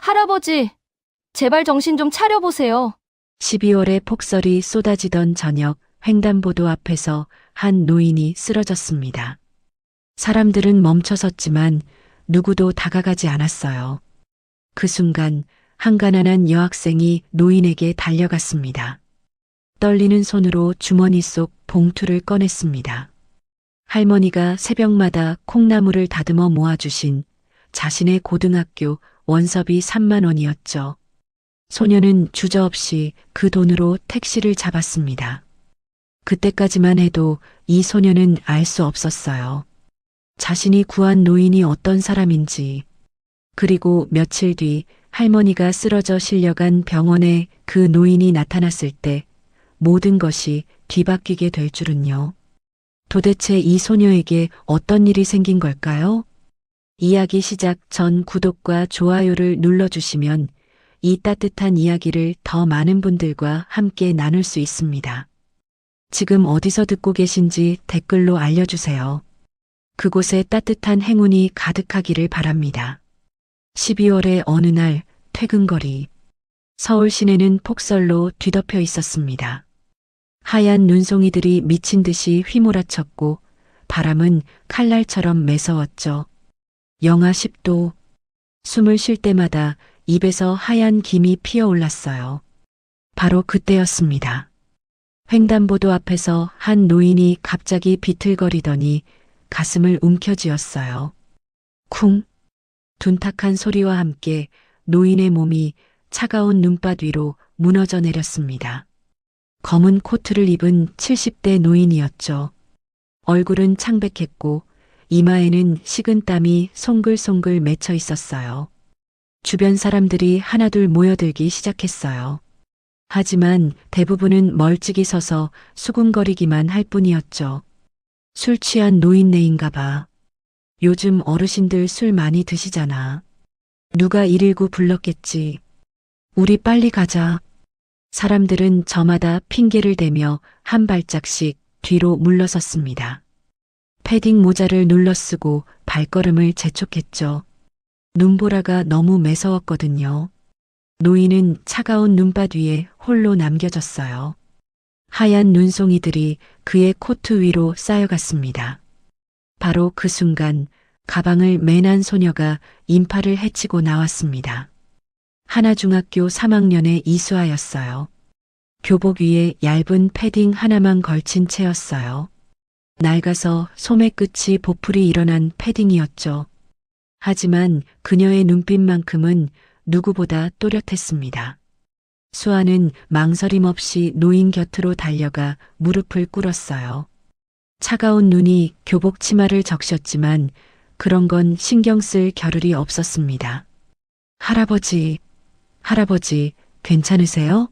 할아버지, 제발 정신 좀 차려보세요. 12월에 폭설이 쏟아지던 저녁 횡단보도 앞에서 한 노인이 쓰러졌습니다. 사람들은 멈춰섰지만 누구도 다가가지 않았어요. 그 순간 한 가난한 여학생이 노인에게 달려갔습니다. 떨리는 손으로 주머니 속 봉투를 꺼냈습니다. 할머니가 새벽마다 콩나물을 다듬어 모아주신 자신의 고등학교 원서비 3만 원이었죠. 소녀는 주저없이 그 돈으로 택시를 잡았습니다. 그때까지만 해도 이 소녀는 알 수 없었어요. 자신이 구한 노인이 어떤 사람인지, 그리고 며칠 뒤 할머니가 쓰러져 실려간 병원에 그 노인이 나타났을 때 모든 것이 뒤바뀌게 될 줄은요. 도대체 이 소녀에게 어떤 일이 생긴 걸까요? 이야기 시작 전 구독과 좋아요를 눌러주시면 이 따뜻한 이야기를 더 많은 분들과 함께 나눌 수 있습니다. 지금 어디서 듣고 계신지 댓글로 알려주세요. 그곳에 따뜻한 행운이 가득하기를 바랍니다. 12월의 어느 날 퇴근거리. 서울 시내는 폭설로 뒤덮여 있었습니다. 하얀 눈송이들이 미친 듯이 휘몰아쳤고 바람은 칼날처럼 매서웠죠. 영하 10도. 숨을 쉴 때마다 입에서 하얀 김이 피어올랐어요. 바로 그때였습니다. 횡단보도 앞에서 한 노인이 갑자기 비틀거리더니 가슴을 움켜쥐었어요. 쿵! 둔탁한 소리와 함께 노인의 몸이 차가운 눈밭 위로 무너져 내렸습니다. 검은 코트를 입은 70대 노인이었죠. 얼굴은 창백했고 이마에는 식은 땀이 송글송글 맺혀 있었어요. 주변 사람들이 하나둘 모여들기 시작했어요. 하지만 대부분은 멀찍이 서서 수군거리기만 할 뿐이었죠. 술 취한 노인네인가 봐. 요즘 어르신들 술 많이 드시잖아. 누가 119 불렀겠지. 우리 빨리 가자. 사람들은 저마다 핑계를 대며 한 발짝씩 뒤로 물러섰습니다. 패딩 모자를 눌러쓰고 발걸음을 재촉했죠. 눈보라가 너무 매서웠거든요. 노인은 차가운 눈밭 위에 홀로 남겨졌어요. 하얀 눈송이들이 그의 코트 위로 쌓여갔습니다. 바로 그 순간 가방을 매난 소녀가 인파를 헤치고 나왔습니다. 하나중학교 3학년의 이수아였어요. 교복 위에 얇은 패딩 하나만 걸친 채였어요. 낡아서 소매 끝이 보풀이 일어난 패딩이었죠. 하지만 그녀의 눈빛만큼은 누구보다 또렷했습니다. 수아는 망설임 없이 노인 곁으로 달려가 무릎을 꿇었어요. 차가운 눈이 교복 치마를 적셨지만 그런 건 신경 쓸 겨를이 없었습니다. 할아버지, 할아버지, 괜찮으세요?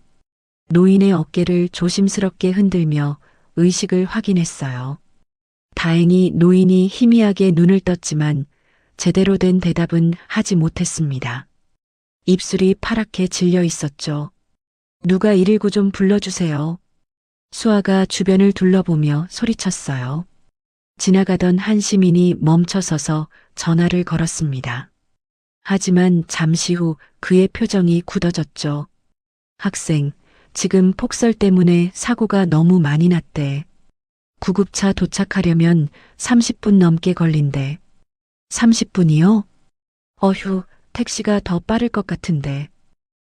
노인의 어깨를 조심스럽게 흔들며 의식을 확인했어요. 다행히 노인이 희미하게 눈을 떴지만 제대로 된 대답은 하지 못했습니다. 입술이 파랗게 질려 있었죠. 누가 119 좀 불러주세요. 수아가 주변을 둘러보며 소리쳤어요. 지나가던 한 시민이 멈춰서서 전화를 걸었습니다. 하지만 잠시 후 그의 표정이 굳어졌죠. 학생, 지금 폭설 때문에 사고가 너무 많이 났대. 구급차 도착하려면 30분 넘게 걸린대. 30분이요? 어휴, 택시가 더 빠를 것 같은데.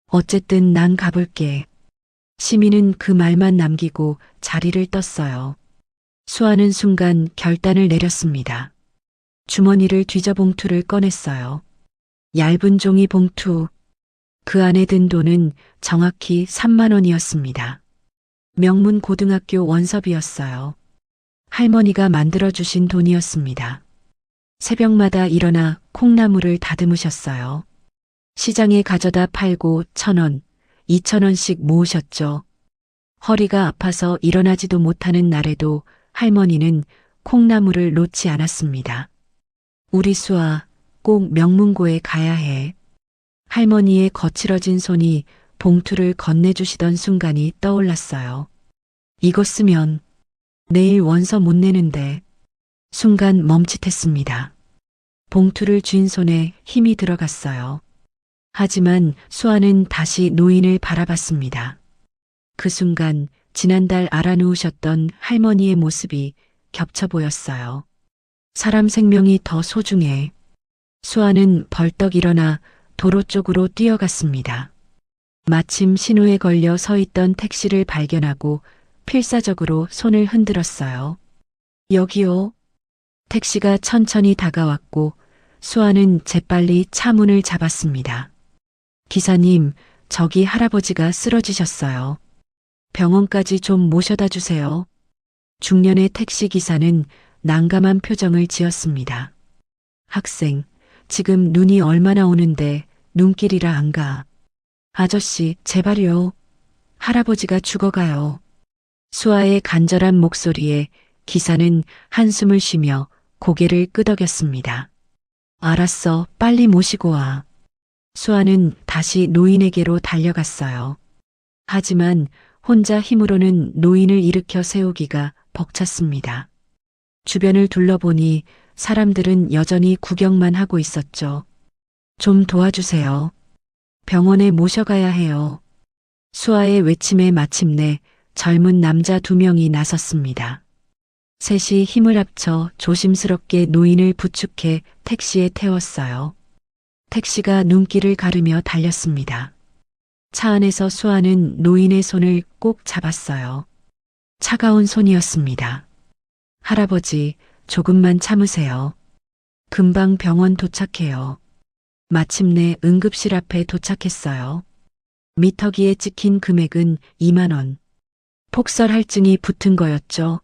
어쨌든 난 가볼게. 시민은 그 말만 남기고 자리를 떴어요. 수아는 순간 결단을 내렸습니다. 주머니를 뒤져 봉투를 꺼냈어요. 얇은 종이 봉투. 그 안에 든 돈은 정확히 3만 원이었습니다. 명문 고등학교 원서비였어요. 할머니가 만들어주신 돈이었습니다. 새벽마다 일어나 콩나물을 다듬으셨어요. 시장에 가져다 팔고 1,000원, 2,000원씩 모으셨죠. 허리가 아파서 일어나지도 못하는 날에도 할머니는 콩나물을 놓지 않았습니다. 우리 수아, 꼭 명문고에 가야 해. 할머니의 거칠어진 손이 봉투를 건네주시던 순간이 떠올랐어요. 이거 쓰면 내일 원서 못 내는데. 순간 멈칫했습니다. 봉투를 쥔 손에 힘이 들어갔어요. 하지만 수아는 다시 노인을 바라봤습니다. 그 순간 지난달 알아누우셨던 할머니의 모습이 겹쳐 보였어요. 사람 생명이 더 소중해. 수아는 벌떡 일어나 도로 쪽으로 뛰어갔습니다. 마침 신호에 걸려 서 있던 택시를 발견하고 필사적으로 손을 흔들었어요. 여기요. 택시가 천천히 다가왔고 수아는 재빨리 차 문을 잡았습니다. 기사님, 저기 할아버지가 쓰러지셨어요. 병원까지 좀 모셔다 주세요. 중년의 택시 기사는 난감한 표정을 지었습니다. 학생, 지금 눈이 얼마나 오는데 눈길이라 안 가. 아저씨, 제발요. 할아버지가 죽어가요. 수아의 간절한 목소리에 기사는 한숨을 쉬며 고개를 끄덕였습니다. 알았어, 빨리 모시고 와. 수아는 다시 노인에게로 달려갔어요. 하지만 혼자 힘으로는 노인을 일으켜 세우기가 벅찼습니다. 주변을 둘러보니 사람들은 여전히 구경만 하고 있었죠. 좀 도와주세요. 병원에 모셔가야 해요. 수아의 외침에 마침내 젊은 남자 2명이 나섰습니다. 셋이 힘을 합쳐 조심스럽게 노인을 부축해 택시에 태웠어요. 택시가 눈길을 가르며 달렸습니다. 차 안에서 수아는 노인의 손을 꼭 잡았어요. 차가운 손이었습니다. 할아버지, 조금만 참으세요. 금방 병원 도착해요. 마침내 응급실 앞에 도착했어요. 미터기에 찍힌 금액은 2만 원. 폭설 할증이 붙은 거였죠.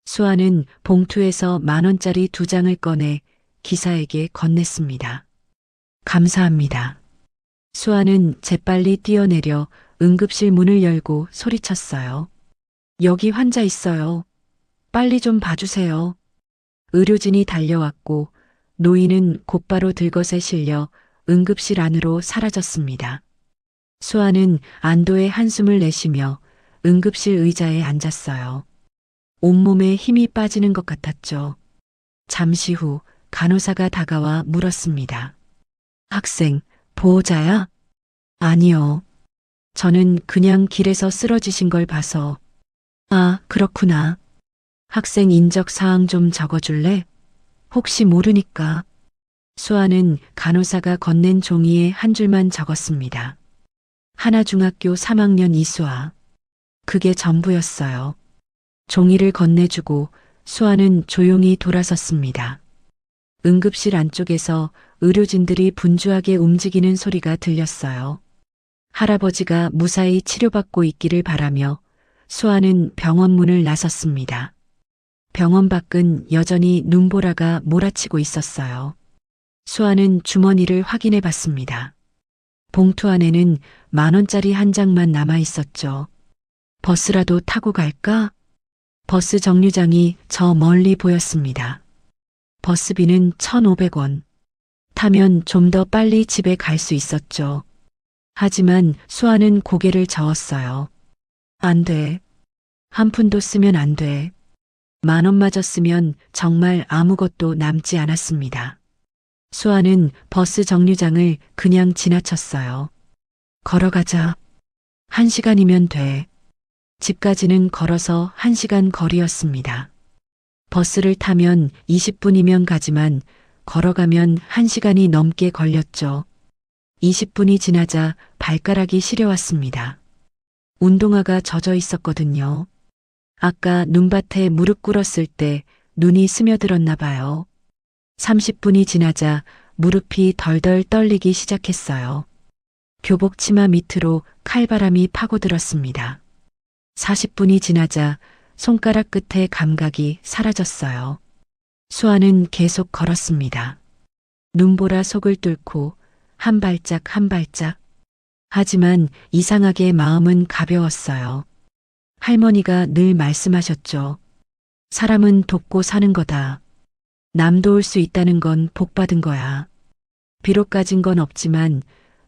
수아는 봉투에서 10,000원짜리 2장을 꺼내 기사에게 건넸습니다. 감사합니다. 수아는 재빨리 뛰어내려 응급실 문을 열고 소리쳤어요. 여기 환자 있어요. 빨리 좀 봐주세요. 의료진이 달려왔고 노인은 곧바로 들것에 실려 응급실 안으로 사라졌습니다. 수아는 안도의 한숨을 내쉬며 응급실 의자에 앉았어요. 온몸에 힘이 빠지는 것 같았죠. 잠시 후 간호사가 다가와 물었습니다. 학생, 보호자야? 아니요. 저는 그냥 길에서 쓰러지신 걸 봐서. 아, 그렇구나. 학생 인적 사항 좀 적어줄래? 혹시 모르니까. 수아는 간호사가 건넨 종이에 한 줄만 적었습니다. 하나중학교 3학년 이수아. 그게 전부였어요. 종이를 건네주고 수아는 조용히 돌아섰습니다. 응급실 안쪽에서 의료진들이 분주하게 움직이는 소리가 들렸어요. 할아버지가 무사히 치료받고 있기를 바라며 수아는 병원 문을 나섰습니다. 병원 밖은 여전히 눈보라가 몰아치고 있었어요. 수아는 주머니를 확인해 봤습니다. 봉투 안에는 10,000원짜리 한 장만 남아 있었죠. 버스라도 타고 갈까? 버스 정류장이 저 멀리 보였습니다. 버스비는 1,500원. 타면 좀 더 빨리 집에 갈 수 있었죠. 하지만 수아는 고개를 저었어요. 안 돼. 한 푼도 쓰면 안 돼. 10,000원마저 쓰면 정말 아무것도 남지 않았습니다. 수아는 버스 정류장을 그냥 지나쳤어요. 걸어가자. 1시간이면 돼. 집까지는 걸어서 1시간 거리였습니다. 버스를 타면 20분이면 가지만 걸어가면 1시간이 넘게 걸렸죠. 20분이 지나자 발가락이 시려왔습니다. 운동화가 젖어 있었거든요. 아까 눈밭에 무릎 꿇었을 때 눈이 스며들었나 봐요. 30분이 지나자 무릎이 덜덜 떨리기 시작했어요. 교복 치마 밑으로 칼바람이 파고들었습니다. 40분이 지나자 손가락 끝의 감각이 사라졌어요. 수아는 계속 걸었습니다. 눈보라 속을 뚫고 한 발짝 한 발짝. 하지만 이상하게 마음은 가벼웠어요. 할머니가 늘 말씀하셨죠. 사람은 돕고 사는 거다. 남 도울 수 있다는 건 복받은 거야. 비록 가진 건 없지만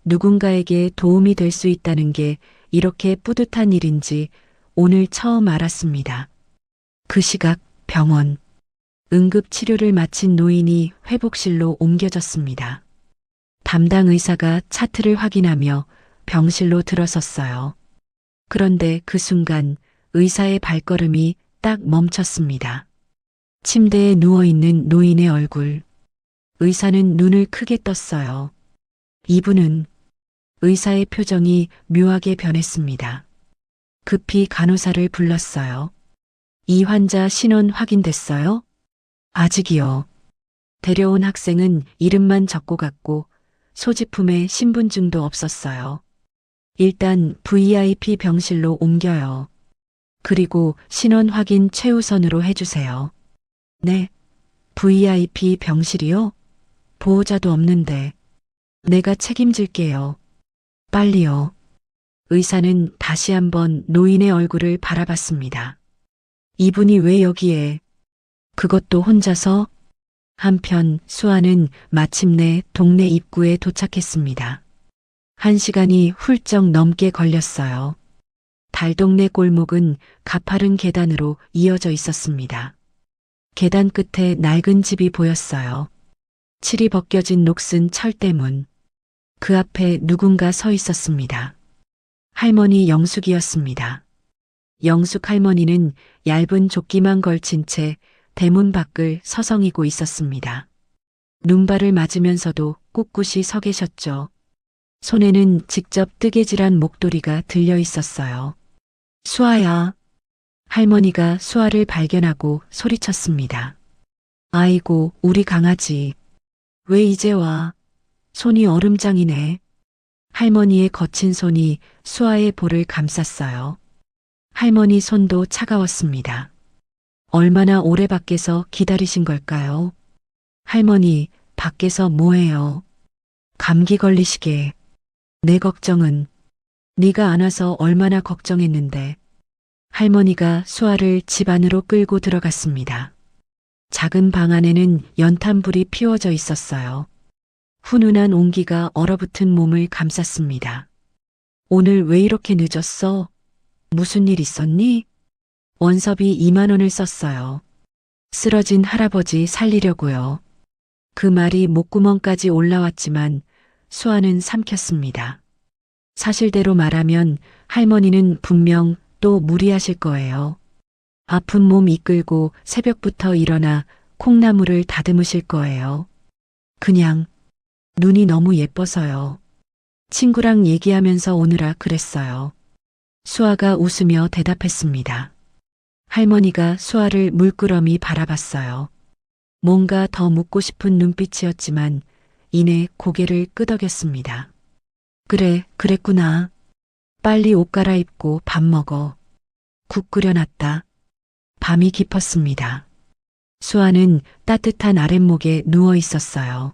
누군가에게 도움이 될 수 있다는 게 이렇게 뿌듯한 일인지 오늘 처음 알았습니다. 그 시각 병원. 응급 치료를 마친 노인이 회복실로 옮겨졌습니다. 담당 의사가 차트를 확인하며 병실로 들어섰어요. 그런데 그 순간 의사의 발걸음이 딱 멈췄습니다. 침대에 누워있는 노인의 얼굴. 의사는 눈을 크게 떴어요. 이분은 의사의 표정이 묘하게 변했습니다. 급히 간호사를 불렀어요. 이 환자 신원 확인됐어요? 아직이요. 데려온 학생은 이름만 적고 갔고 소지품에 신분증도 없었어요. 일단 VIP 병실로 옮겨요. 그리고 신원 확인 최우선으로 해주세요. 네. VIP 병실이요? 보호자도 없는데. 내가 책임질게요. 빨리요. 의사는 다시 한번 노인의 얼굴을 바라봤습니다. 이분이 왜 여기에? 그것도 혼자서? 한편 수아는 마침내 동네 입구에 도착했습니다. 1시간이 훌쩍 넘게 걸렸어요. 달동네 골목은 가파른 계단으로 이어져 있었습니다. 계단 끝에 낡은 집이 보였어요. 칠이 벗겨진 녹슨 철대문. 그 앞에 누군가 서 있었습니다. 할머니 영숙이었습니다. 영숙 할머니는 얇은 조끼만 걸친 채 대문 밖을 서성이고 있었습니다. 눈발을 맞으면서도 꿋꿋이 서 계셨죠. 손에는 직접 뜨개질한 목도리가 들려 있었어요. 수아야. 할머니가 수아를 발견하고 소리쳤습니다. 아이고, 우리 강아지. 왜 이제 와? 손이 얼음장이네. 할머니의 거친 손이 수아의 볼을 감쌌어요. 할머니 손도 차가웠습니다. 얼마나 오래 밖에서 기다리신 걸까요? 할머니, 밖에서 뭐해요? 감기 걸리시게. 내 걱정은 네가 안 와서 얼마나 걱정했는데. 할머니가 수아를 집 안으로 끌고 들어갔습니다. 작은 방 안에는 연탄불이 피워져 있었어요. 훈훈한 온기가 얼어붙은 몸을 감쌌습니다. 오늘 왜 이렇게 늦었어? 무슨 일 있었니? 원서비 2만 원을 썼어요. 쓰러진 할아버지 살리려고요. 그 말이 목구멍까지 올라왔지만 수아는 삼켰습니다. 사실대로 말하면 할머니는 분명 또 무리하실 거예요. 아픈 몸 이끌고 새벽부터 일어나 콩나물을 다듬으실 거예요. 그냥 눈이 너무 예뻐서요. 친구랑 얘기하면서 오느라 그랬어요. 수아가 웃으며 대답했습니다. 할머니가 수아를 물끄러미 바라봤어요. 뭔가 더 묻고 싶은 눈빛이었지만 이내 고개를 끄덕였습니다. 그래, 그랬구나. 빨리 옷 갈아입고 밥 먹어. 국 끓여놨다. 밤이 깊었습니다. 수아는 따뜻한 아랫목에 누워 있었어요.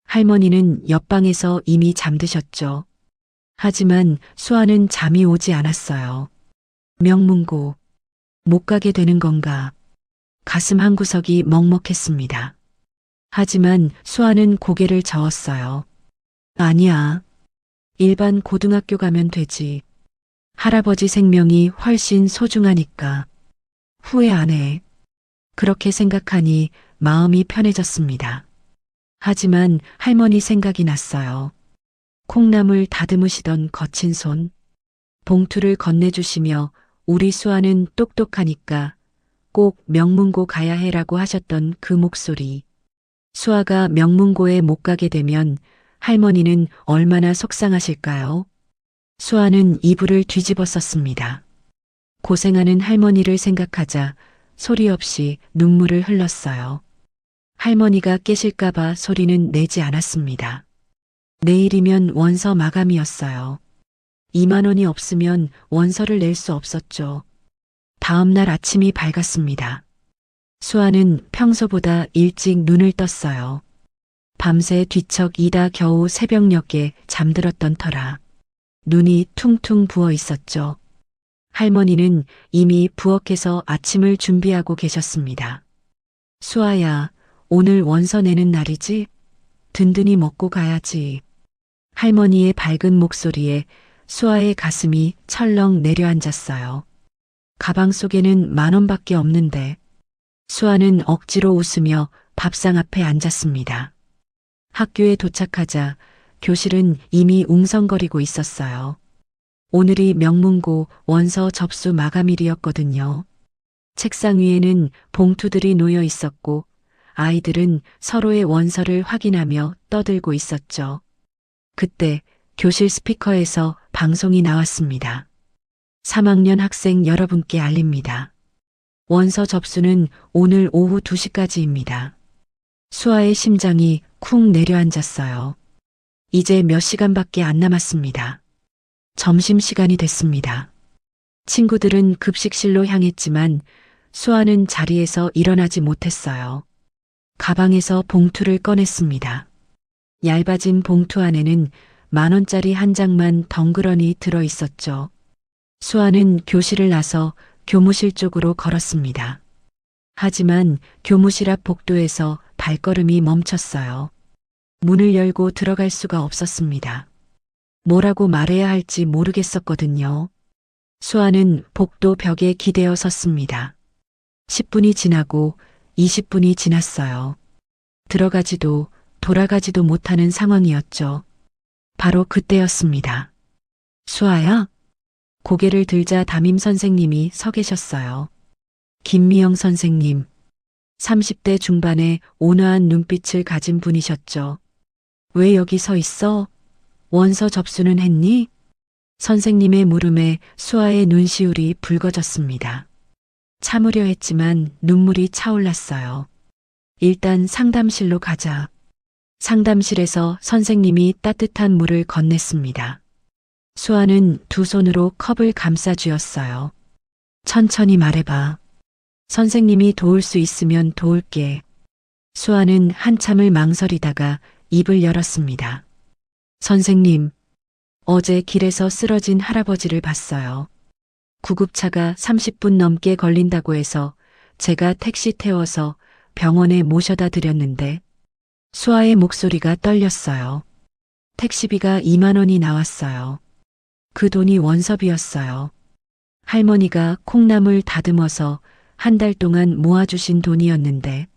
할머니는 옆방에서 이미 잠드셨죠. 하지만 수아는 잠이 오지 않았어요. 명문고. 못 가게 되는 건가? 가슴 한구석이 먹먹했습니다. 하지만 수아는 고개를 저었어요. 아니야. 일반 고등학교 가면 되지. 할아버지 생명이 훨씬 소중하니까. 후회 안 해. 그렇게 생각하니 마음이 편해졌습니다. 하지만 할머니 생각이 났어요. 콩나물 다듬으시던 거친 손, 봉투를 건네주시며 우리 수아는 똑똑하니까 꼭 명문고 가야 해라고 하셨던 그 목소리. 수아가 명문고에 못 가게 되면 할머니는 얼마나 속상하실까요? 수아는 이불을 뒤집어 썼습니다. 고생하는 할머니를 생각하자 소리 없이 눈물을 흘렀어요. 할머니가 깨실까봐 소리는 내지 않았습니다. 내일이면 원서 마감이었어요. 2만 원이 없으면 원서를 낼 수 없었죠. 다음 날 아침이 밝았습니다. 수아는 평소보다 일찍 눈을 떴어요. 밤새 뒤척이다 겨우 새벽녘에 잠들었던 터라 눈이 퉁퉁 부어 있었죠. 할머니는 이미 부엌에서 아침을 준비하고 계셨습니다. 수아야, 오늘 원서 내는 날이지? 든든히 먹고 가야지. 할머니의 밝은 목소리에 수아의 가슴이 철렁 내려앉았어요. 가방 속에는 10,000원밖에 없는데. 수아는 억지로 웃으며 밥상 앞에 앉았습니다. 학교에 도착하자 교실은 이미 웅성거리고 있었어요. 오늘이 명문고 원서 접수 마감일이었거든요. 책상 위에는 봉투들이 놓여 있었고 아이들은 서로의 원서를 확인하며 떠들고 있었죠. 그때 교실 스피커에서 방송이 나왔습니다. 3학년 학생 여러분께 알립니다. 원서 접수는 오늘 오후 2시까지입니다. 수아의 심장이 쿵 내려앉았어요. 이제 몇 시간밖에 안 남았습니다. 점심시간이 됐습니다. 친구들은 급식실로 향했지만 수아는 자리에서 일어나지 못했어요. 가방에서 봉투를 꺼냈습니다. 얇아진 봉투 안에는 10,000원짜리 한 장만 덩그러니 들어 있었죠. 수아는 교실을 나서 교무실 쪽으로 걸었습니다. 하지만 교무실 앞 복도에서 발걸음이 멈췄어요. 문을 열고 들어갈 수가 없었습니다. 뭐라고 말해야 할지 모르겠었거든요. 수아는 복도 벽에 기대어 섰습니다. 10분이 지나고 20분이 지났어요. 들어가지도 돌아가지도 못하는 상황이었죠. 바로 그때였습니다. 수아야? 고개를 들자 담임 선생님이 서 계셨어요. 김미영 선생님. 30대 중반의 온화한 눈빛을 가진 분이셨죠. 왜 여기 서 있어? 원서 접수는 했니? 선생님의 물음에 수아의 눈시울이 붉어졌습니다. 참으려 했지만 눈물이 차올랐어요. 일단 상담실로 가자. 상담실에서 선생님이 따뜻한 물을 건넸습니다. 수아는 두 손으로 컵을 감싸 쥐었어요. 천천히 말해봐. 선생님이 도울 수 있으면 도울게. 수아는 한참을 망설이다가 입을 열었습니다. 선생님, 어제 길에서 쓰러진 할아버지를 봤어요. 구급차가 30분 넘게 걸린다고 해서 제가 택시 태워서 병원에 모셔다 드렸는데 수아의 목소리가 떨렸어요. 택시비가 2만 원이 나왔어요. 그 돈이 원서비였어요. 할머니가 콩나물 다듬어서 한 달 동안 모아주신 돈이었는데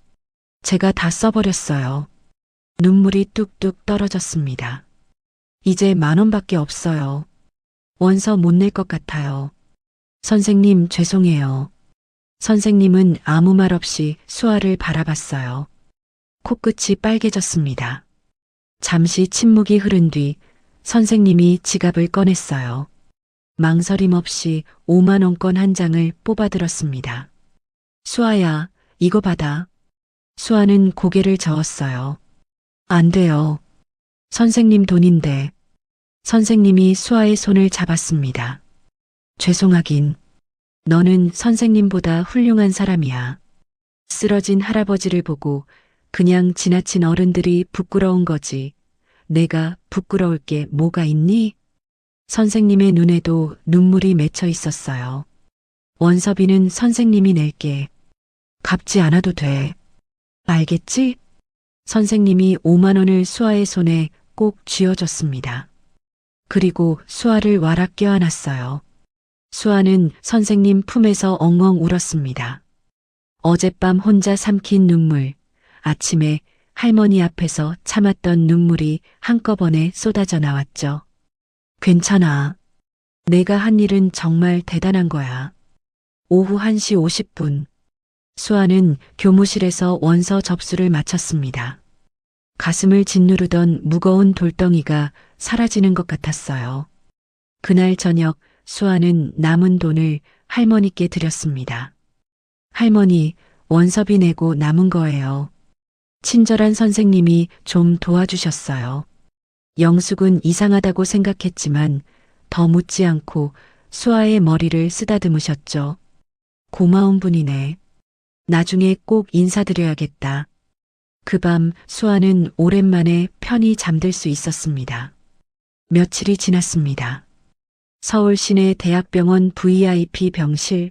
제가 다 써버렸어요. 눈물이 뚝뚝 떨어졌습니다. 이제 10,000원밖에 없어요. 원서 못 낼 것 같아요. 선생님 죄송해요. 선생님은 아무 말 없이 수아를 바라봤어요. 코끝이 빨개졌습니다. 잠시 침묵이 흐른 뒤 선생님이 지갑을 꺼냈어요. 망설임 없이 5만 원권 한 장을 뽑아들었습니다. 수아야, 이거 받아. 수아는 고개를 저었어요. 안 돼요. 선생님 돈인데. 선생님이 수아의 손을 잡았습니다. 죄송하긴. 너는 선생님보다 훌륭한 사람이야. 쓰러진 할아버지를 보고 그냥 지나친 어른들이 부끄러운 거지. 내가 부끄러울 게 뭐가 있니? 선생님의 눈에도 눈물이 맺혀 있었어요. 원서비는 선생님이 낼게. 갚지 않아도 돼. 알겠지? 선생님이 5만 원을 수아의 손에 꼭 쥐어줬습니다. 그리고 수아를 와락 껴안았어요. 수아는 선생님 품에서 엉엉 울었습니다. 어젯밤 혼자 삼킨 눈물, 아침에 할머니 앞에서 참았던 눈물이 한꺼번에 쏟아져 나왔죠. 괜찮아. 내가 한 일은 정말 대단한 거야. 오후 1시 50분. 수아는 교무실에서 원서 접수를 마쳤습니다. 가슴을 짓누르던 무거운 돌덩이가 사라지는 것 같았어요. 그날 저녁 수아는 남은 돈을 할머니께 드렸습니다. 할머니, 원서비 내고 남은 거예요. 친절한 선생님이 좀 도와주셨어요. 영숙은 이상하다고 생각했지만 더 묻지 않고 수아의 머리를 쓰다듬으셨죠. 고마운 분이네. 나중에 꼭 인사드려야겠다. 그 밤 수아는 오랜만에 편히 잠들 수 있었습니다. 며칠이 지났습니다. 서울 시내 대학병원 VIP 병실.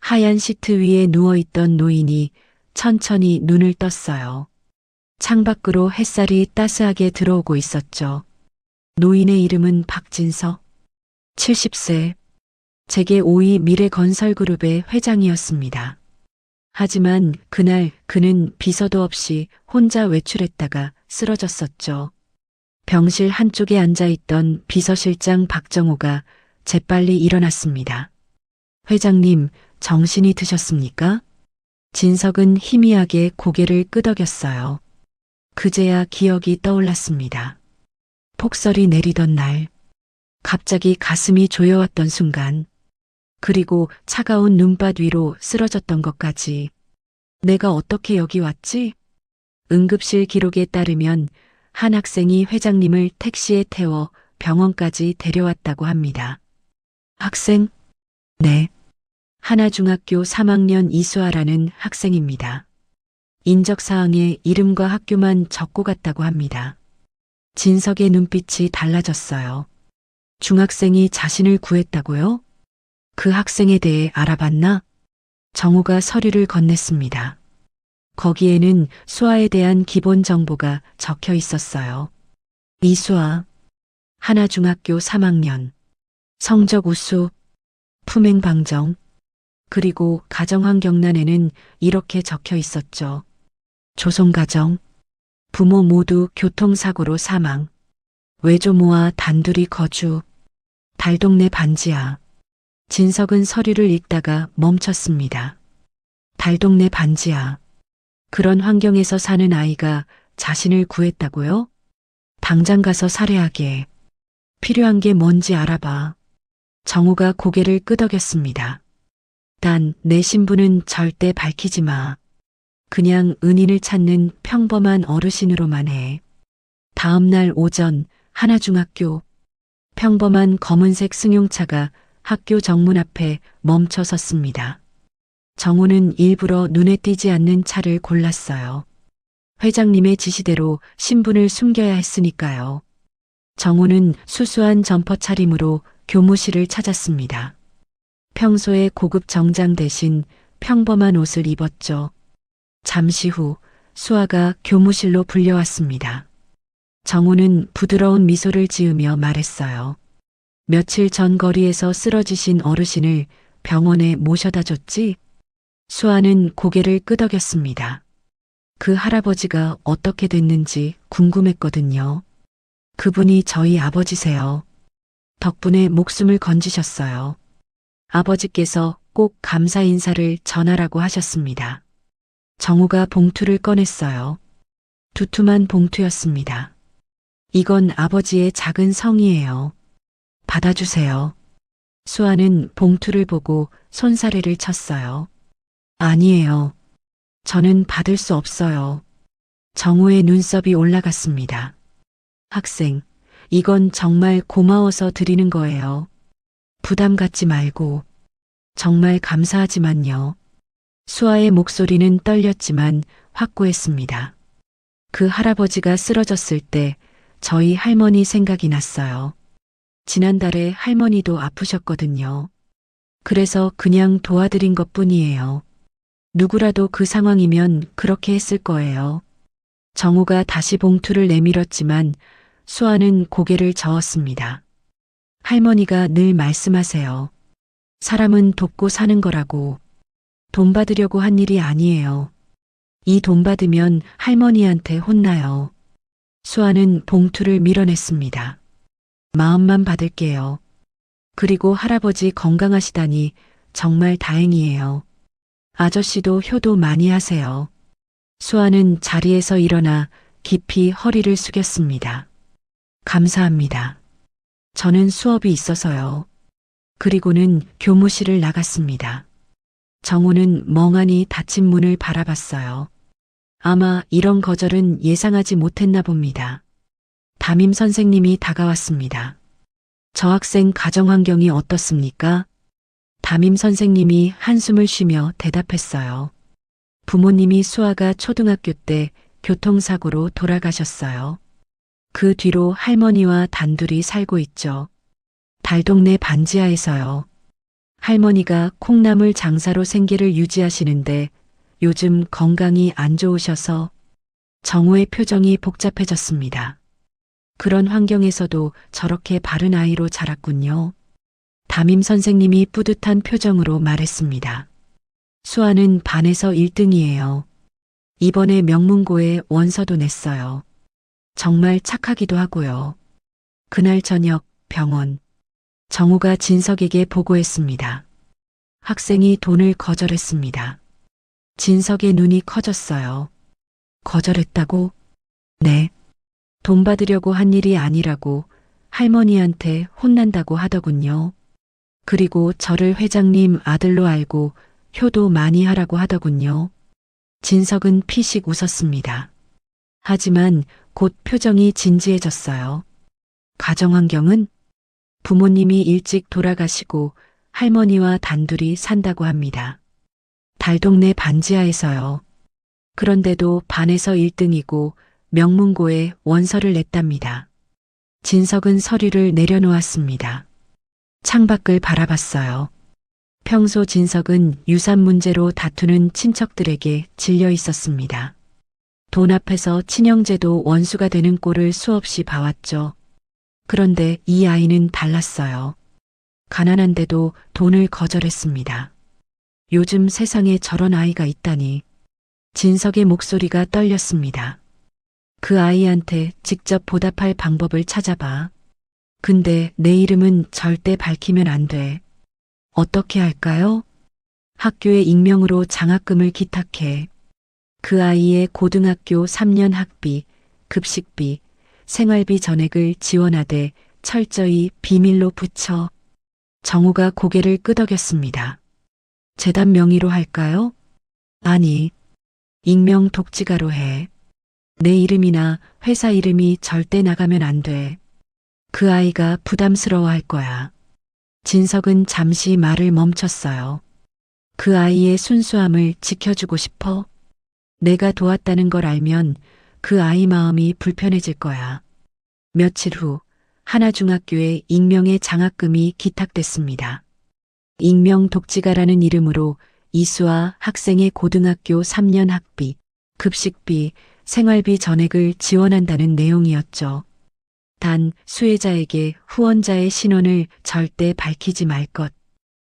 하얀 시트 위에 누워있던 노인이 천천히 눈을 떴어요. 창밖으로 햇살이 따스하게 들어오고 있었죠. 노인의 이름은 박진석. 70세. 재계 5위 미래건설그룹의 회장이었습니다. 하지만 그날 그는 비서도 없이 혼자 외출했다가 쓰러졌었죠. 병실 한쪽에 앉아있던 비서실장 박정호가 재빨리 일어났습니다. 회장님, 정신이 드셨습니까? 진석은 희미하게 고개를 끄덕였어요. 그제야 기억이 떠올랐습니다. 폭설이 내리던 날, 갑자기 가슴이 조여왔던 순간, 그리고 차가운 눈밭 위로 쓰러졌던 것까지. 내가 어떻게 여기 왔지? 응급실 기록에 따르면 한 학생이 회장님을 택시에 태워 병원까지 데려왔다고 합니다. 학생? 네. 하나중학교 3학년 이수아라는 학생입니다. 인적사항에 이름과 학교만 적고 갔다고 합니다. 진석의 눈빛이 달라졌어요. 중학생이 자신을 구했다고요? 그 학생에 대해 알아봤나? 정우가 서류를 건넸습니다. 거기에는 수아에 대한 기본 정보가 적혀 있었어요. 이수아, 하나중학교 3학년, 성적 우수, 품행방정, 그리고 가정환경란에는 이렇게 적혀 있었죠. 조성가정, 부모 모두 교통사고로 사망, 외조모와 단둘이 거주, 달동네 반지하. 진석은 서류를 읽다가 멈췄습니다. 달동네 반지하. 그런 환경에서 사는 아이가 자신을 구했다고요? 당장 가서 살해하게. 필요한 게 뭔지 알아봐. 정우가 고개를 끄덕였습니다. 단, 내 신분은 절대 밝히지 마. 그냥 은인을 찾는 평범한 어르신으로만 해. 다음 날 오전, 하나중학교. 평범한 검은색 승용차가 학교 정문 앞에 멈춰 섰습니다. 정우는 일부러 눈에 띄지 않는 차를 골랐어요. 회장님의 지시대로 신분을 숨겨야 했으니까요. 정우는 수수한 점퍼 차림으로 교무실을 찾았습니다. 평소의 고급 정장 대신 평범한 옷을 입었죠. 잠시 후 수아가 교무실로 불려왔습니다. 정우는 부드러운 미소를 지으며 말했어요. 며칠 전 거리에서 쓰러지신 어르신을 병원에 모셔다 줬지? 수아는 고개를 끄덕였습니다. 그 할아버지가 어떻게 됐는지 궁금했거든요. 그분이 저희 아버지세요. 덕분에 목숨을 건지셨어요. 아버지께서 꼭 감사 인사를 전하라고 하셨습니다. 정우가 봉투를 꺼냈어요. 두툼한 봉투였습니다. 이건 아버지의 작은 성의예요. 받아주세요. 수아는 봉투를 보고 손사래를 쳤어요. 아니에요. 저는 받을 수 없어요. 정우의 눈썹이 올라갔습니다. 학생, 이건 정말 고마워서 드리는 거예요. 부담 갖지 말고. 정말 감사하지만요. 수아의 목소리는 떨렸지만 확고했습니다. 그 할아버지가 쓰러졌을 때 저희 할머니 생각이 났어요. 지난달에 할머니도 아프셨거든요. 그래서 그냥 도와드린 것뿐이에요. 누구라도 그 상황이면 그렇게 했을 거예요. 정우가 다시 봉투를 내밀었지만 수아는 고개를 저었습니다. 할머니가 늘 말씀하세요. 사람은 돕고 사는 거라고. 돈 받으려고 한 일이 아니에요. 이 돈 받으면 할머니한테 혼나요. 수아는 봉투를 밀어냈습니다. 마음만 받을게요. 그리고 할아버지 건강하시다니 정말 다행이에요. 아저씨도 효도 많이 하세요. 수아는 자리에서 일어나 깊이 허리를 숙였습니다. 감사합니다. 저는 수업이 있어서요. 그리고는 교무실을 나갔습니다. 정우는 멍하니 닫힌 문을 바라봤어요. 아마 이런 거절은 예상하지 못했나 봅니다. 담임 선생님이 다가왔습니다. 저 학생 가정 환경이 어떻습니까? 담임 선생님이 한숨을 쉬며 대답했어요. 부모님이 수아가 초등학교 때 교통사고로 돌아가셨어요. 그 뒤로 할머니와 단둘이 살고 있죠. 달동네 반지하에서요. 할머니가 콩나물 장사로 생계를 유지하시는데 요즘 건강이 안 좋으셔서. 정우의 표정이 복잡해졌습니다. 그런 환경에서도 저렇게 바른 아이로 자랐군요. 담임 선생님이 뿌듯한 표정으로 말했습니다. 수아는 반에서 1등이에요. 이번에 명문고에 원서도 냈어요. 정말 착하기도 하고요. 그날 저녁 병원. 정우가 진석에게 보고했습니다. 학생이 돈을 거절했습니다. 진석의 눈이 커졌어요. 거절했다고? 네. 돈 받으려고 한 일이 아니라고 할머니한테 혼난다고 하더군요. 그리고 저를 회장님 아들로 알고 효도 많이 하라고 하더군요. 진석은 피식 웃었습니다. 하지만 곧 표정이 진지해졌어요. 가정환경은? 부모님이 일찍 돌아가시고 할머니와 단둘이 산다고 합니다. 달동네 반지하에서요. 그런데도 반에서 1등이고 명문고에 원서를 냈답니다. 진석은 서류를 내려놓았습니다. 창밖을 바라봤어요. 평소 진석은 유산 문제로 다투는 친척들에게 질려 있었습니다. 돈 앞에서 친형제도 원수가 되는 꼴을 수없이 봐왔죠. 그런데 이 아이는 달랐어요. 가난한데도 돈을 거절했습니다. 요즘 세상에 저런 아이가 있다니. 진석의 목소리가 떨렸습니다. 그 아이한테 직접 보답할 방법을 찾아봐. 근데 내 이름은 절대 밝히면 안 돼. 어떻게 할까요? 학교에 익명으로 장학금을 기탁해. 그 아이의 고등학교 3년 학비, 급식비, 생활비 전액을 지원하되 철저히 비밀로 붙여. 정우가 고개를 끄덕였습니다. 재단 명의로 할까요? 아니, 익명 독지가로 해. 내 이름이나 회사 이름이 절대 나가면 안 돼. 그 아이가 부담스러워할 거야. 진석은 잠시 말을 멈췄어요. 그 아이의 순수함을 지켜주고 싶어. 내가 도왔다는 걸 알면 그 아이 마음이 불편해질 거야. 며칠 후 하나중학교에 익명의 장학금이 기탁됐습니다. 익명 독지가라는 이름으로 이수아 학생의 고등학교 3년 학비, 급식비, 생활비 전액을 지원한다는 내용이었죠. 단 수혜자에게 후원자의 신원을 절대 밝히지 말 것.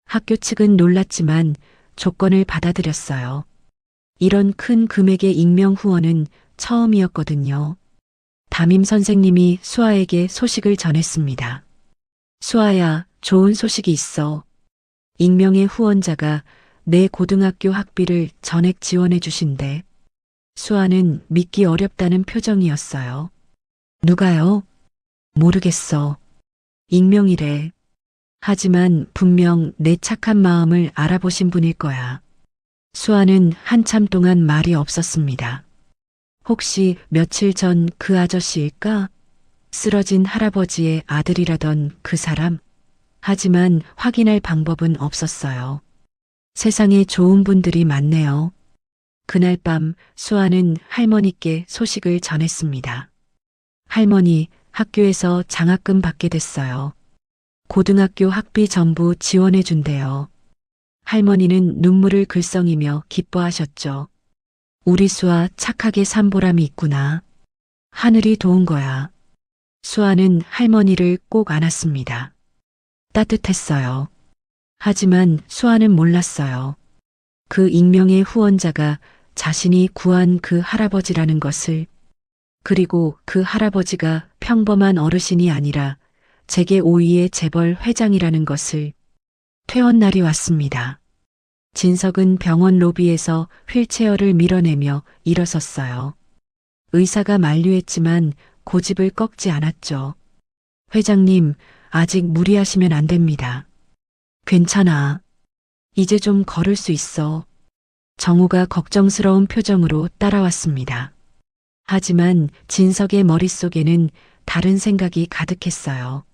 학교 측은 놀랐지만 조건을 받아들였어요. 이런 큰 금액의 익명 후원은 처음이었거든요. 담임 선생님이 수아에게 소식을 전했습니다. 수아야, 좋은 소식이 있어. 익명의 후원자가 내 고등학교 학비를 전액 지원해 주신대. 수아는 믿기 어렵다는 표정이었어요. 누가요? 모르겠어. 익명이래. 하지만 분명 내 착한 마음을 알아보신 분일 거야. 수아는 한참 동안 말이 없었습니다. 혹시 며칠 전 그 아저씨일까? 쓰러진 할아버지의 아들이라던 그 사람? 하지만 확인할 방법은 없었어요. 세상에 좋은 분들이 많네요. 그날 밤 수아는 할머니께 소식을 전했습니다. 할머니, 학교에서 장학금 받게 됐어요. 고등학교 학비 전부 지원해 준대요. 할머니는 눈물을 글썽이며 기뻐하셨죠. 우리 수아 착하게 산 보람이 있구나. 하늘이 도운 거야. 수아는 할머니를 꼭 안았습니다. 따뜻했어요. 하지만 수아는 몰랐어요. 그 익명의 후원자가 자신이 구한 그 할아버지라는 것을, 그리고 그 할아버지가 평범한 어르신이 아니라 재계 5위의 재벌 회장이라는 것을. 퇴원 날이 왔습니다. 진석은 병원 로비에서 휠체어를 밀어내며 일어섰어요. 의사가 만류했지만 고집을 꺾지 않았죠. 회장님, 아직 무리하시면 안 됩니다. 괜찮아. 이제 좀 걸을 수 있어. 정우가 걱정스러운 표정으로 따라왔습니다. 하지만 진석의 머릿속에는 다른 생각이 가득했어요.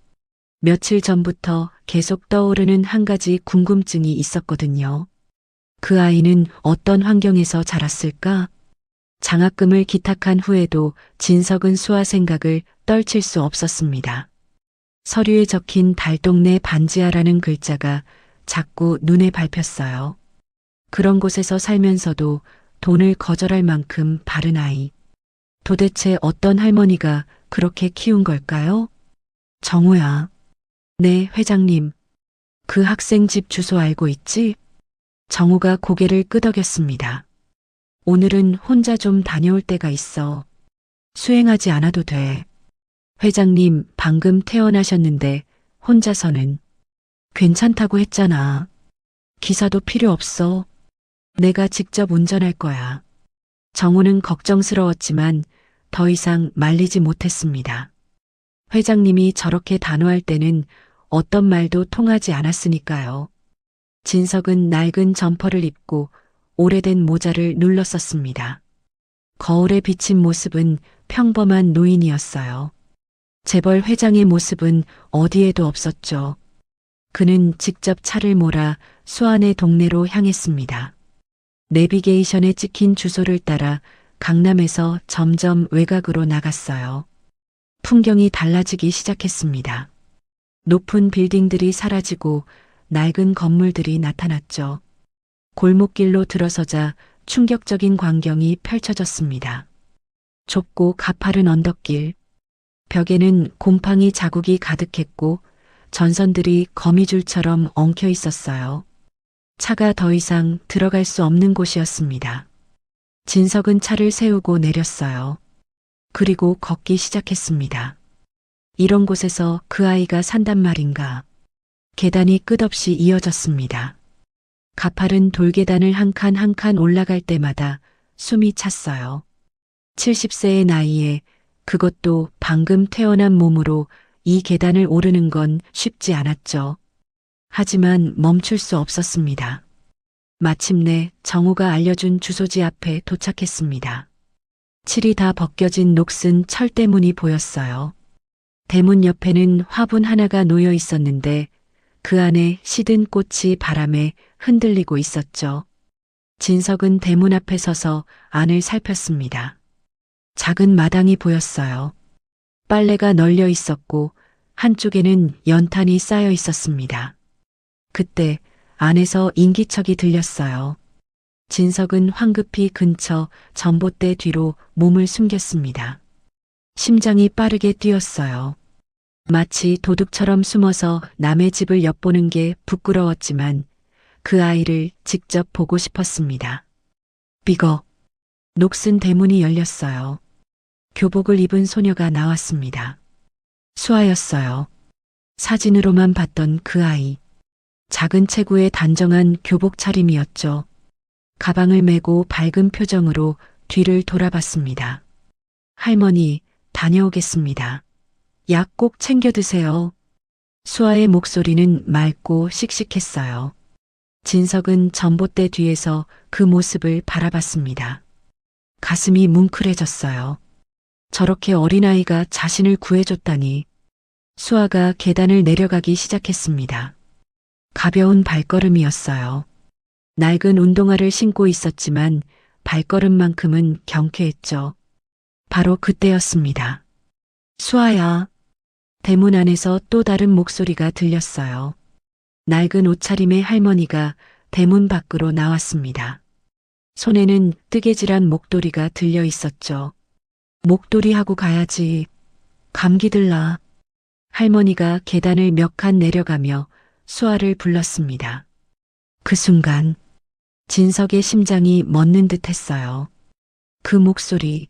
며칠 전부터 계속 떠오르는 한 가지 궁금증이 있었거든요. 그 아이는 어떤 환경에서 자랐을까? 장학금을 기탁한 후에도 진석은 수아 생각을 떨칠 수 없었습니다. 서류에 적힌 달동네 반지하라는 글자가 자꾸 눈에 밟혔어요. 그런 곳에서 살면서도 돈을 거절할 만큼 바른 아이. 도대체 어떤 할머니가 그렇게 키운 걸까요? 정우야. 네, 회장님. 그 학생 집 주소 알고 있지? 정우가 고개를 끄덕였습니다. 오늘은 혼자 좀 다녀올 때가 있어. 수행하지 않아도 돼. 회장님 방금 퇴원하셨는데 혼자서는 괜찮다고 했잖아. 기사도 필요 없어. 내가 직접 운전할 거야. 정우는 걱정스러웠지만 더 이상 말리지 못했습니다. 회장님이 저렇게 단호할 때는 어떤 말도 통하지 않았으니까요. 진석은 낡은 점퍼를 입고 오래된 모자를 눌렀었습니다. 거울에 비친 모습은 평범한 노인이었어요. 재벌 회장의 모습은 어디에도 없었죠. 그는 직접 차를 몰아 수아네 동네로 향했습니다. 내비게이션에 찍힌 주소를 따라 강남에서 점점 외곽으로 나갔어요. 풍경이 달라지기 시작했습니다. 높은 빌딩들이 사라지고 낡은 건물들이 나타났죠. 골목길로 들어서자 충격적인 광경이 펼쳐졌습니다. 좁고 가파른 언덕길, 벽에는 곰팡이 자국이 가득했고 전선들이 거미줄처럼 엉켜 있었어요. 차가 더 이상 들어갈 수 없는 곳이었습니다. 진석은 차를 세우고 내렸어요. 그리고 걷기 시작했습니다. 이런 곳에서 그 아이가 산단 말인가. 계단이 끝없이 이어졌습니다. 가파른 돌계단을 한 칸 한 칸 올라갈 때마다 숨이 찼어요. 70세의 나이에 그것도 방금 태어난 몸으로 이 계단을 오르는 건 쉽지 않았죠. 하지만 멈출 수 없었습니다. 마침내 정우가 알려준 주소지 앞에 도착했습니다. 칠이 다 벗겨진 녹슨 철대문이 보였어요. 대문 옆에는 화분 하나가 놓여 있었는데 그 안에 시든 꽃이 바람에 흔들리고 있었죠. 진석은 대문 앞에 서서 안을 살폈습니다. 작은 마당이 보였어요. 빨래가 널려 있었고 한쪽에는 연탄이 쌓여 있었습니다. 그때 안에서 인기척이 들렸어요. 진석은 황급히 근처 전봇대 뒤로 몸을 숨겼습니다. 심장이 빠르게 뛰었어요. 마치 도둑처럼 숨어서 남의 집을 엿보는 게 부끄러웠지만 그 아이를 직접 보고 싶었습니다. 삐걱. 녹슨 대문이 열렸어요. 교복을 입은 소녀가 나왔습니다. 수아였어요. 사진으로만 봤던 그 아이. 작은 체구의 단정한 교복 차림이었죠. 가방을 메고 밝은 표정으로 뒤를 돌아봤습니다. 할머니, 다녀오겠습니다. 약 꼭 챙겨 드세요. 수아의 목소리는 맑고 씩씩했어요. 진석은 전봇대 뒤에서 그 모습을 바라봤습니다. 가슴이 뭉클해졌어요. 저렇게 어린아이가 자신을 구해줬다니. 수아가 계단을 내려가기 시작했습니다. 가벼운 발걸음이었어요. 낡은 운동화를 신고 있었지만 발걸음만큼은 경쾌했죠. 바로 그때였습니다. 수아야. 대문 안에서 또 다른 목소리가 들렸어요. 낡은 옷차림의 할머니가 대문 밖으로 나왔습니다. 손에는 뜨개질한 목도리가 들려 있었죠. 목도리 하고 가야지. 감기 들라. 할머니가 계단을 몇 칸 내려가며 수아를 불렀습니다. 그 순간 진석의 심장이 멎는 듯 했어요. 그 목소리.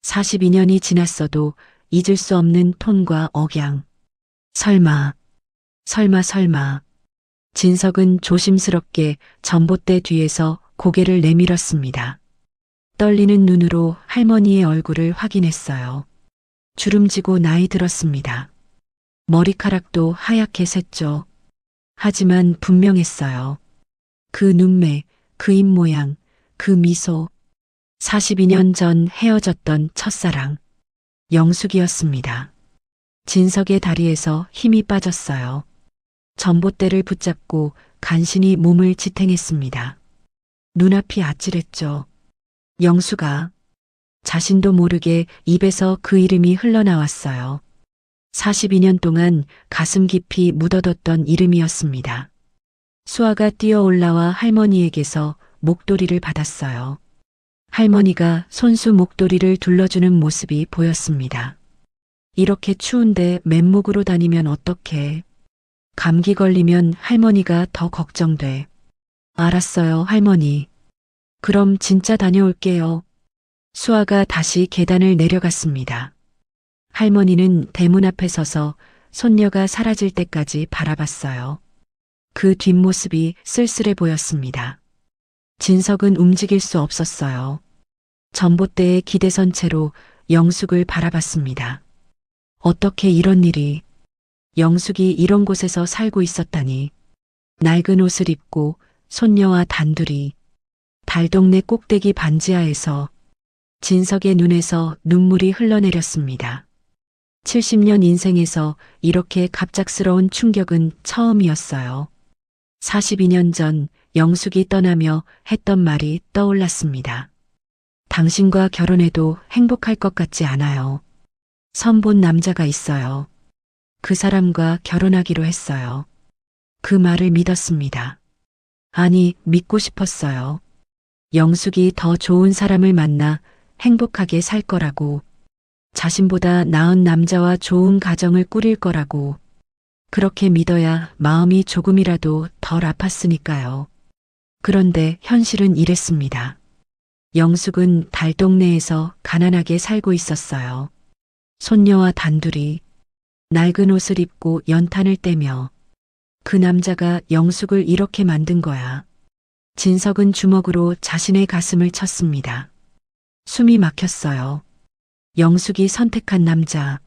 42년이 지났어도 잊을 수 없는 톤과 억양. 설마. 진석은 조심스럽게 전봇대 뒤에서 고개를 내밀었습니다. 떨리는 눈으로 할머니의 얼굴을 확인했어요. 주름지고 나이 들었습니다. 머리카락도 하얗게 샜죠. 하지만 분명했어요. 그 눈매, 그 입모양, 그 미소. 42년 전 헤어졌던 첫사랑. 영숙이었습니다. 진석의 다리에서 힘이 빠졌어요. 전봇대를 붙잡고 간신히 몸을 지탱했습니다. 눈앞이 아찔했죠. 영수가. 자신도 모르게 입에서 그 이름이 흘러나왔어요. 42년 동안 가슴 깊이 묻어뒀던 이름이었습니다. 수아가 뛰어 올라와 할머니에게서 목도리를 받았어요. 할머니가 손수 목도리를 둘러주는 모습이 보였습니다. 이렇게 추운데 맨목으로 다니면 어떡해. 감기 걸리면 할머니가 더 걱정돼. 알았어요, 할머니. 그럼 진짜 다녀올게요. 수아가 다시 계단을 내려갔습니다. 할머니는 대문 앞에 서서 손녀가 사라질 때까지 바라봤어요. 그 뒷모습이 쓸쓸해 보였습니다. 진석은 움직일 수 없었어요. 전봇대에 기대선 채로 영숙을 바라봤습니다. 어떻게 이런 일이, 영숙이 이런 곳에서 살고 있었다니. 낡은 옷을 입고 손녀와 단둘이 달동네 꼭대기 반지하에서 진석의 눈에서 눈물이 흘러내렸습니다. 70년 인생에서 이렇게 갑작스러운 충격은 처음이었어요. 42년 전 영숙이 떠나며 했던 말이 떠올랐습니다. 당신과 결혼해도 행복할 것 같지 않아요. 선본 남자가 있어요. 그 사람과 결혼하기로 했어요. 그 말을 믿었습니다. 아니, 믿고 싶었어요. 영숙이 더 좋은 사람을 만나 행복하게 살 거라고, 자신보다 나은 남자와 좋은 가정을 꾸릴 거라고, 그렇게 믿어야 마음이 조금이라도 덜 아팠으니까요. 그런데 현실은 이랬습니다. 영숙은 달동네에서 가난하게 살고 있었어요. 손녀와 단둘이 낡은 옷을 입고 연탄을 떼며. 그 남자가 영숙을 이렇게 만든 거야. 진석은 주먹으로 자신의 가슴을 쳤습니다. 숨이 막혔어요. 영숙이 선택한 남자,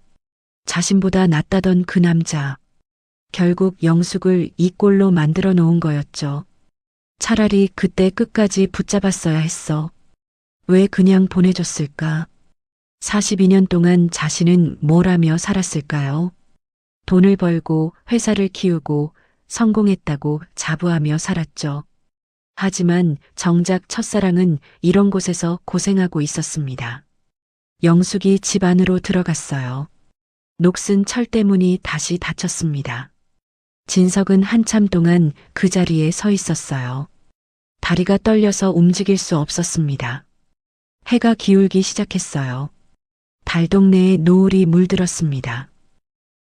자신보다 낫다던 그 남자, 결국 영숙을 이 꼴로 만들어 놓은 거였죠. 차라리 그때 끝까지 붙잡았어야 했어. 왜 그냥 보내줬을까? 42년 동안 자신은 뭘 하며 살았을까요? 돈을 벌고 회사를 키우고 성공했다고 자부하며 살았죠. 하지만 정작 첫사랑은 이런 곳에서 고생하고 있었습니다. 영숙이 집 안으로 들어갔어요. 녹슨 철대문이 다시 닫혔습니다. 진석은 한참 동안 그 자리에 서 있었어요. 다리가 떨려서 움직일 수 없었습니다. 해가 기울기 시작했어요. 달동네에 노을이 물들었습니다.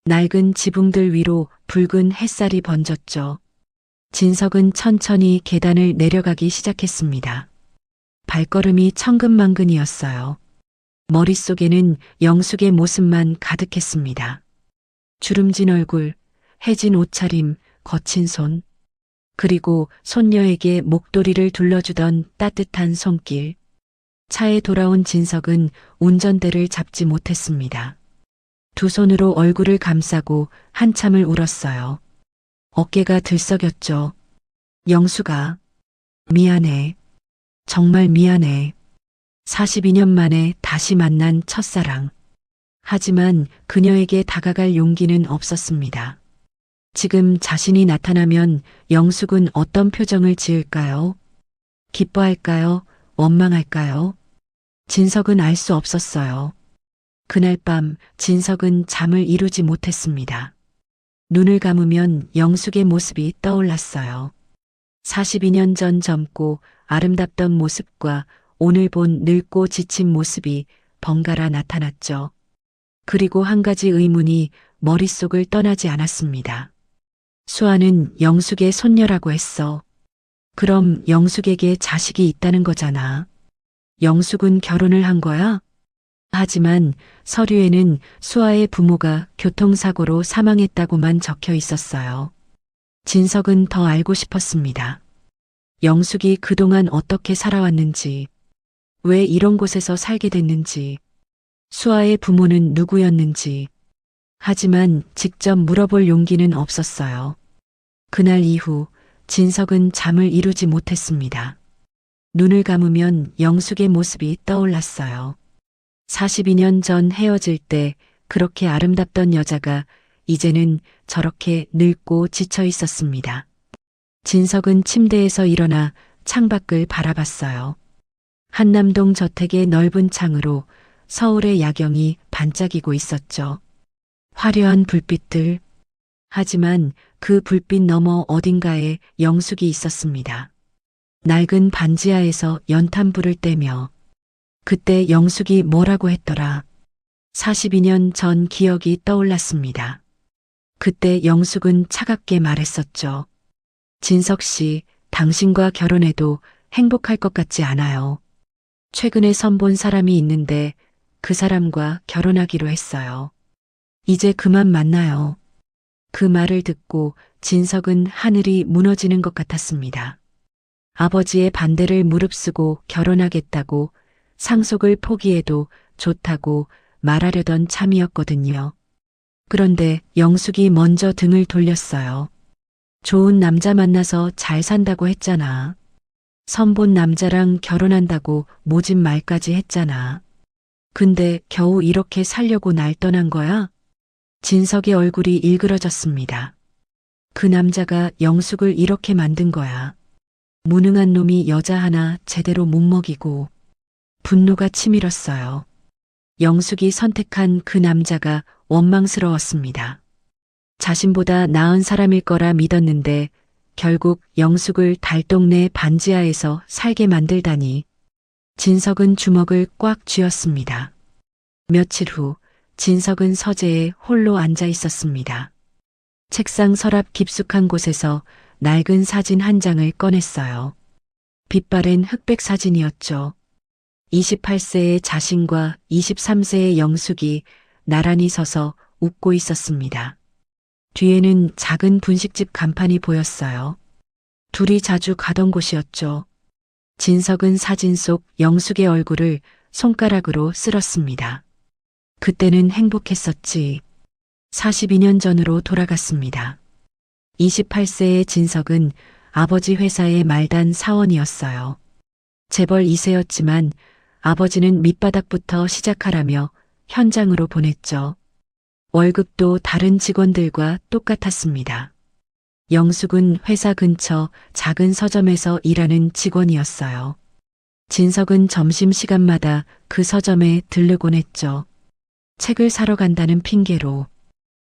낡은 지붕들 위로 붉은 햇살이 번졌죠. 진석은 천천히 계단을 내려가기 시작했습니다. 발걸음이 천근만근이었어요. 머릿속에는 영숙의 모습만 가득했습니다. 주름진 얼굴, 해진 옷차림, 거친 손, 그리고 손녀에게 목도리를 둘러주던 따뜻한 손길. 차에 돌아온 진석은 운전대를 잡지 못했습니다. 두 손으로 얼굴을 감싸고 한참을 울었어요. 어깨가 들썩였죠. 영숙아, 미안해. 정말 미안해. 42년 만에 다시 만난 첫사랑. 하지만 그녀에게 다가갈 용기는 없었습니다. 지금 자신이 나타나면 영숙은 어떤 표정을 지을까요? 기뻐할까요? 원망할까요? 진석은 알 수 없었어요. 그날 밤 진석은 잠을 이루지 못했습니다. 눈을 감으면 영숙의 모습이 떠올랐어요. 42년 전 젊고 아름답던 모습과 오늘 본 늙고 지친 모습이 번갈아 나타났죠. 그리고 한 가지 의문이 머릿속을 떠나지 않았습니다. 수아는 영숙의 손녀라고 했어. 그럼 영숙에게 자식이 있다는 거잖아. 영숙은 결혼을 한 거야? 하지만 서류에는 수아의 부모가 교통사고로 사망했다고만 적혀 있었어요. 진석은 더 알고 싶었습니다. 영숙이 그동안 어떻게 살아왔는지, 왜 이런 곳에서 살게 됐는지, 수아의 부모는 누구였는지. 하지만 직접 물어볼 용기는 없었어요. 그날 이후 진석은 잠을 이루지 못했습니다. 눈을 감으면 영숙의 모습이 떠올랐어요. 42년 전 헤어질 때 그렇게 아름답던 여자가 이제는 저렇게 늙고 지쳐 있었습니다. 진석은 침대에서 일어나 창밖을 바라봤어요. 한남동 저택의 넓은 창으로 서울의 야경이 반짝이고 있었죠. 화려한 불빛들. 하지만 그 불빛 너머 어딘가에 영숙이 있었습니다. 낡은 반지하에서 연탄불을 떼며. 그때 영숙이 뭐라고 했더라. 42년 전 기억이 떠올랐습니다. 그때 영숙은 차갑게 말했었죠. 진석 씨, 당신과 결혼해도 행복할 것 같지 않아요. 최근에 선본 사람이 있는데 그 사람과 결혼하기로 했어요. 이제 그만 만나요. 그 말을 듣고 진석은 하늘이 무너지는 것 같았습니다. 아버지의 반대를 무릅쓰고 결혼하겠다고 상속을 포기해도 좋다고 말하려던 참이었거든요. 그런데 영숙이 먼저 등을 돌렸어요. 좋은 남자 만나서 잘 산다고 했잖아. 선본 남자랑 결혼한다고 모진 말까지 했잖아. 근데 겨우 이렇게 살려고 날 떠난 거야? 진석의 얼굴이 일그러졌습니다. 그 남자가 영숙을 이렇게 만든 거야. 무능한 놈이 여자 하나 제대로 못 먹이고. 분노가 치밀었어요. 영숙이 선택한 그 남자가 원망스러웠습니다. 자신보다 나은 사람일 거라 믿었는데 결국 영숙을 달동네 반지하에서 살게 만들다니. 진석은 주먹을 꽉 쥐었습니다. 며칠 후 진석은 서재에 홀로 앉아 있었습니다. 책상 서랍 깊숙한 곳에서 낡은 사진 한 장을 꺼냈어요. 빛바랜 흑백 사진이었죠. 28세의 자신과 23세의 영숙이 나란히 서서 웃고 있었습니다. 뒤에는 작은 분식집 간판이 보였어요. 둘이 자주 가던 곳이었죠. 진석은 사진 속 영숙의 얼굴을 손가락으로 쓸었습니다. 그때는 행복했었지. 42년 전으로 돌아갔습니다. 28세의 진석은 아버지 회사의 말단 사원이었어요. 재벌 2세였지만 아버지는 밑바닥부터 시작하라며 현장으로 보냈죠. 월급도 다른 직원들과 똑같았습니다. 영숙은 회사 근처 작은 서점에서 일하는 직원이었어요. 진석은 점심시간마다 그 서점에 들르곤 했죠. 책을 사러 간다는 핑계로.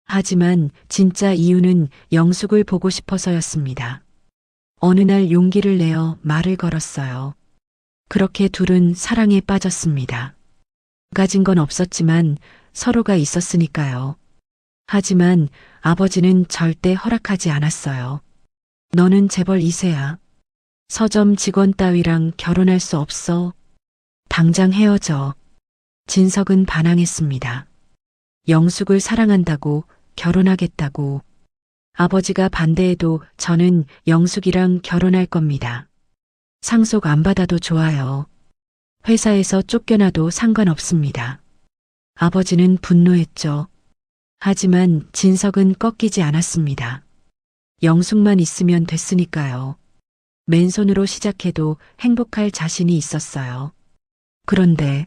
하지만 진짜 이유는 영숙을 보고 싶어서였습니다. 어느 날 용기를 내어 말을 걸었어요. 그렇게 둘은 사랑에 빠졌습니다. 가진 건 없었지만 서로가 있었으니까요. 하지만 아버지는 절대 허락하지 않았어요. 너는 재벌 2세야. 서점 직원 따위랑 결혼할 수 없어. 당장 헤어져. 진석은 반항했습니다. 영숙을 사랑한다고, 결혼하겠다고. 아버지가 반대해도 저는 영숙이랑 결혼할 겁니다. 상속 안 받아도 좋아요. 회사에서 쫓겨나도 상관없습니다. 아버지는 분노했죠. 하지만 진석은 꺾이지 않았습니다. 영숙만 있으면 됐으니까요. 맨손으로 시작해도 행복할 자신이 있었어요. 그런데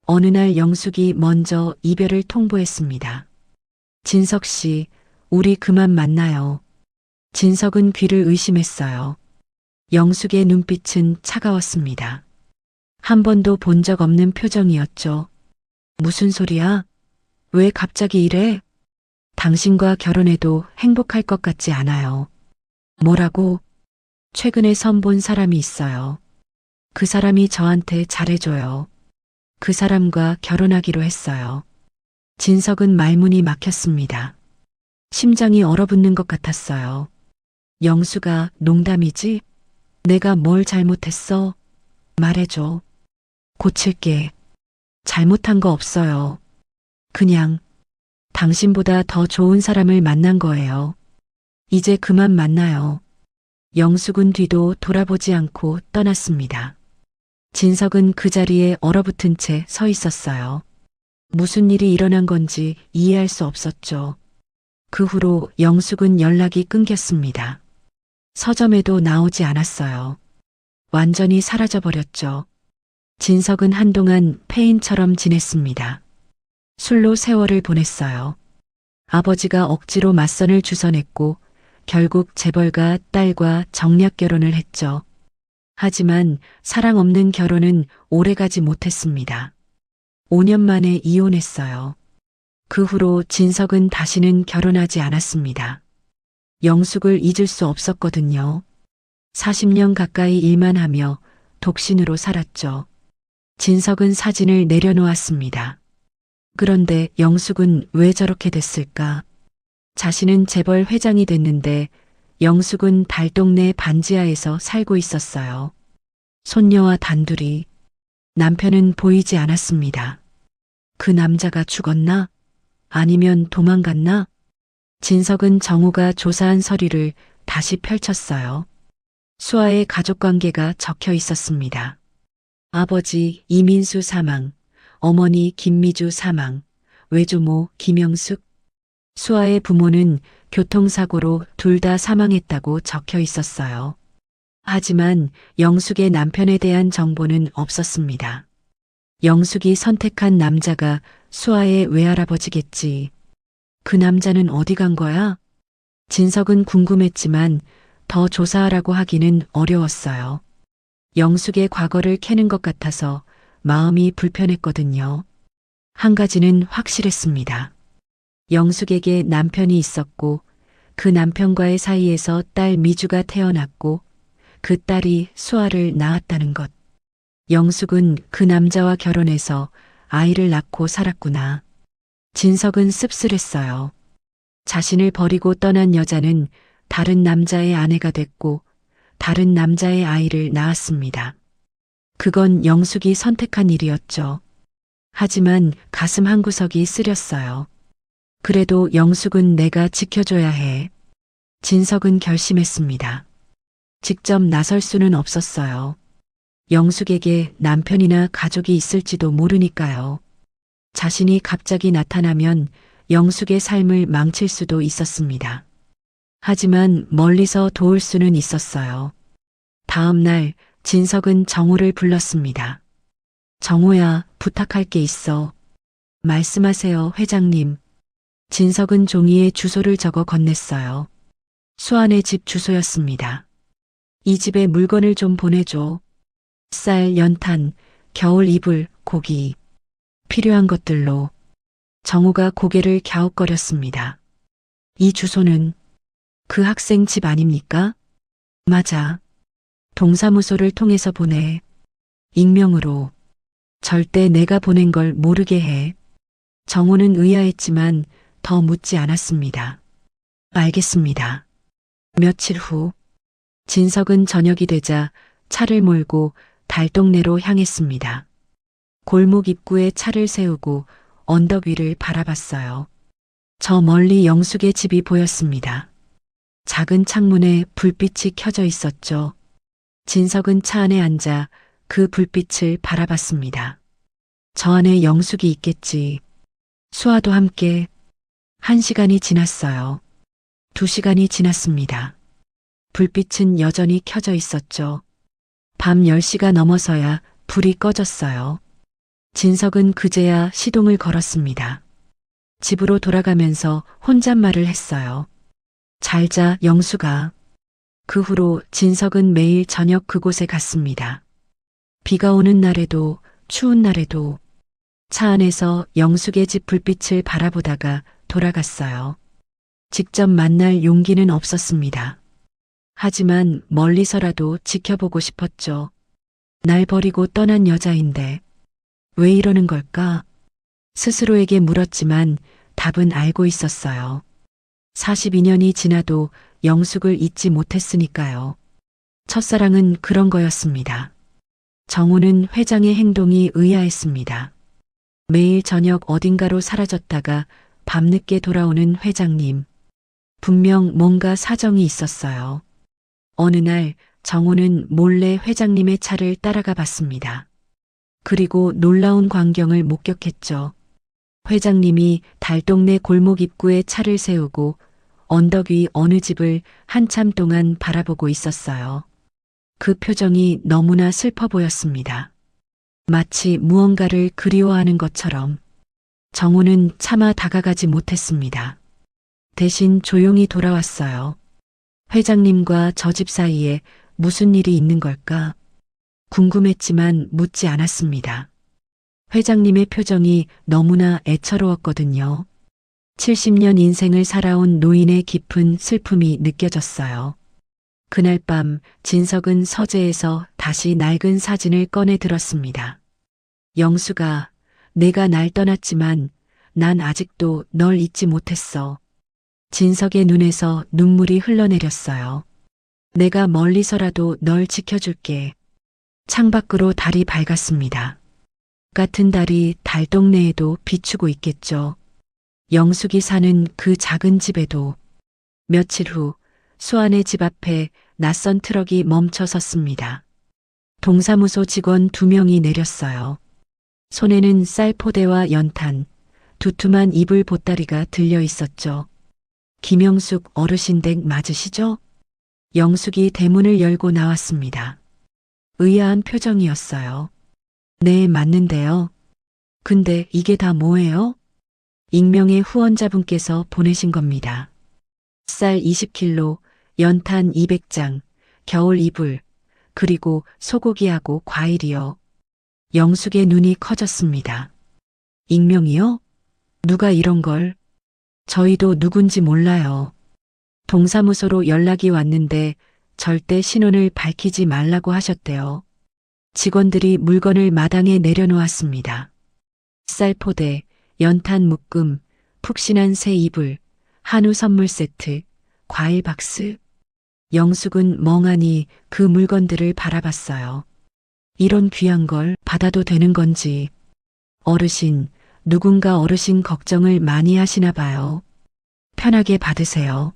어느 날 영숙이 먼저 이별을 통보했습니다. 진석 씨, 우리 그만 만나요. 진석은 귀를 의심했어요. 영숙의 눈빛은 차가웠습니다. 한 번도 본 적 없는 표정이었죠. 무슨 소리야? 왜 갑자기 이래? 당신과 결혼해도 행복할 것 같지 않아요. 뭐라고? 최근에 선본 사람이 있어요. 그 사람이 저한테 잘해줘요. 그 사람과 결혼하기로 했어요. 진석은 말문이 막혔습니다. 심장이 얼어붙는 것 같았어요. 영수가 농담이지? 내가 뭘 잘못했어? 말해줘. 고칠게. 잘못한 거 없어요. 그냥 당신보다 더 좋은 사람을 만난 거예요. 이제 그만 만나요. 영숙은 뒤도 돌아보지 않고 떠났습니다. 진석은 그 자리에 얼어붙은 채 서 있었어요. 무슨 일이 일어난 건지 이해할 수 없었죠. 그 후로 영숙은 연락이 끊겼습니다. 서점에도 나오지 않았어요. 완전히 사라져버렸죠. 진석은 한동안 폐인처럼 지냈습니다. 술로 세월을 보냈어요. 아버지가 억지로 맞선을 주선했고 결국 재벌가 딸과 정략 결혼을 했죠. 하지만 사랑 없는 결혼은 오래가지 못했습니다. 5년 만에 이혼했어요. 그 후로 진석은 다시는 결혼하지 않았습니다. 영숙을 잊을 수 없었거든요. 40년 가까이 일만 하며 독신으로 살았죠. 진석은 사진을 내려놓았습니다. 그런데 영숙은 왜 저렇게 됐을까? 자신은 재벌 회장이 됐는데 영숙은 달동네 반지하에서 살고 있었어요. 손녀와 단둘이. 남편은 보이지 않았습니다. 그 남자가 죽었나? 아니면 도망갔나? 진석은 정우가 조사한 서류를 다시 펼쳤어요. 수아의 가족관계가 적혀 있었습니다. 아버지 이민수 사망, 어머니 김미주 사망, 외조모 김영숙. 수아의 부모는 교통사고로 둘 다 사망했다고 적혀 있었어요. 하지만 영숙의 남편에 대한 정보는 없었습니다. 영숙이 선택한 남자가 수아의 외할아버지겠지. 그 남자는 어디 간 거야? 진석은 궁금했지만 더 조사하라고 하기는 어려웠어요. 영숙의 과거를 캐는 것 같아서 마음이 불편했거든요. 한 가지는 확실했습니다. 영숙에게 남편이 있었고 그 남편과의 사이에서 딸 미주가 태어났고 그 딸이 수아를 낳았다는 것. 영숙은 그 남자와 결혼해서 아이를 낳고 살았구나. 진석은 씁쓸했어요. 자신을 버리고 떠난 여자는 다른 남자의 아내가 됐고 다른 남자의 아이를 낳았습니다. 그건 영숙이 선택한 일이었죠. 하지만 가슴 한구석이 쓰렸어요. 그래도 영숙은 내가 지켜줘야 해. 진석은 결심했습니다. 직접 나설 수는 없었어요. 영숙에게 남편이나 가족이 있을지도 모르니까요. 자신이 갑자기 나타나면 영숙의 삶을 망칠 수도 있었습니다. 하지만 멀리서 도울 수는 있었어요. 다음 날 진석은 정우를 불렀습니다. 정우야, 부탁할 게 있어. 말씀하세요, 회장님. 진석은 종이에 주소를 적어 건넸어요. 수아네 집 주소였습니다. 이 집에 물건을 좀 보내줘. 쌀, 연탄, 겨울 이불, 고기. 필요한 것들로. 정우가 고개를 갸웃거렸습니다. 이 주소는 그 학생 집 아닙니까? 맞아. 동사무소를 통해서 보내. 익명으로. 절대 내가 보낸 걸 모르게 해. 정우는 의아했지만 더 묻지 않았습니다. 알겠습니다. 며칠 후 진석은 저녁이 되자 차를 몰고 달동네로 향했습니다. 골목 입구에 차를 세우고 언덕 위를 바라봤어요. 저 멀리 영숙의 집이 보였습니다. 작은 창문에 불빛이 켜져 있었죠. 진석은 차 안에 앉아 그 불빛을 바라봤습니다. 저 안에 영숙이 있겠지. 수아도 함께. 1시간이 지났어요. 2시간이 지났습니다. 불빛은 여전히 켜져 있었죠. 밤 10시가 넘어서야 불이 꺼졌어요. 진석은 그제야 시동을 걸었습니다. 집으로 돌아가면서 혼잣말을 했어요. 잘 자, 영숙아. 그 후로 진석은 매일 저녁 그곳에 갔습니다. 비가 오는 날에도 추운 날에도 차 안에서 영숙의 집 불빛을 바라보다가 돌아갔어요. 직접 만날 용기는 없었습니다. 하지만 멀리서라도 지켜보고 싶었죠. 날 버리고 떠난 여자인데 왜 이러는 걸까? 스스로에게 물었지만 답은 알고 있었어요. 42년이 지나도 영숙을 잊지 못했으니까요. 첫사랑은 그런 거였습니다. 정우는 회장의 행동이 의아했습니다. 매일 저녁 어딘가로 사라졌다가 밤늦게 돌아오는 회장님. 분명 뭔가 사정이 있었어요. 어느 날 정우는 몰래 회장님의 차를 따라가 봤습니다. 그리고 놀라운 광경을 목격했죠. 회장님이 달동네 골목 입구에 차를 세우고 언덕 위 어느 집을 한참 동안 바라보고 있었어요. 그 표정이 너무나 슬퍼 보였습니다. 마치 무언가를 그리워하는 것처럼. 정우는 차마 다가가지 못했습니다. 대신 조용히 돌아왔어요. 회장님과 저 집 사이에 무슨 일이 있는 걸까? 궁금했지만 묻지 않았습니다. 회장님의 표정이 너무나 애처로웠거든요. 70년 인생을 살아온 노인의 깊은 슬픔이 느껴졌어요. 그날 밤 진석은 서재에서 다시 낡은 사진을 꺼내 들었습니다. 영숙아, 내가 날 떠났지만 난 아직도 널 잊지 못했어. 진석의 눈에서 눈물이 흘러내렸어요. 내가 멀리서라도 널 지켜줄게. 창밖으로 달이 밝았습니다. 같은 달이 달 동네에도 비추고 있겠죠. 영숙이 사는 그 작은 집에도. 며칠 후 수아네 집 앞에 낯선 트럭이 멈춰 섰습니다. 동사무소 직원 2명이 내렸어요. 손에는 쌀포대와 연탄, 두툼한 이불 보따리가 들려 있었죠. 김영숙 어르신 댁 맞으시죠? 영숙이 대문을 열고 나왔습니다. 의아한 표정이었어요. 네, 맞는데요. 근데 이게 다 뭐예요? 익명의 후원자분께서 보내신 겁니다. 쌀 20kg, 연탄 200장, 겨울 이불, 그리고 소고기하고 과일이요. 영숙의 눈이 커졌습니다. 익명이요? 누가 이런 걸? 저희도 누군지 몰라요. 동사무소로 연락이 왔는데 절대 신원을 밝히지 말라고 하셨대요. 직원들이 물건을 마당에 내려놓았습니다. 쌀포대, 연탄 묶음, 푹신한 새 이불, 한우 선물 세트, 과일 박스. 영숙은 멍하니 그 물건들을 바라봤어요. 이런 귀한 걸 받아도 되는 건지. 어르신, 누군가 어르신 걱정을 많이 하시나 봐요. 편하게 받으세요.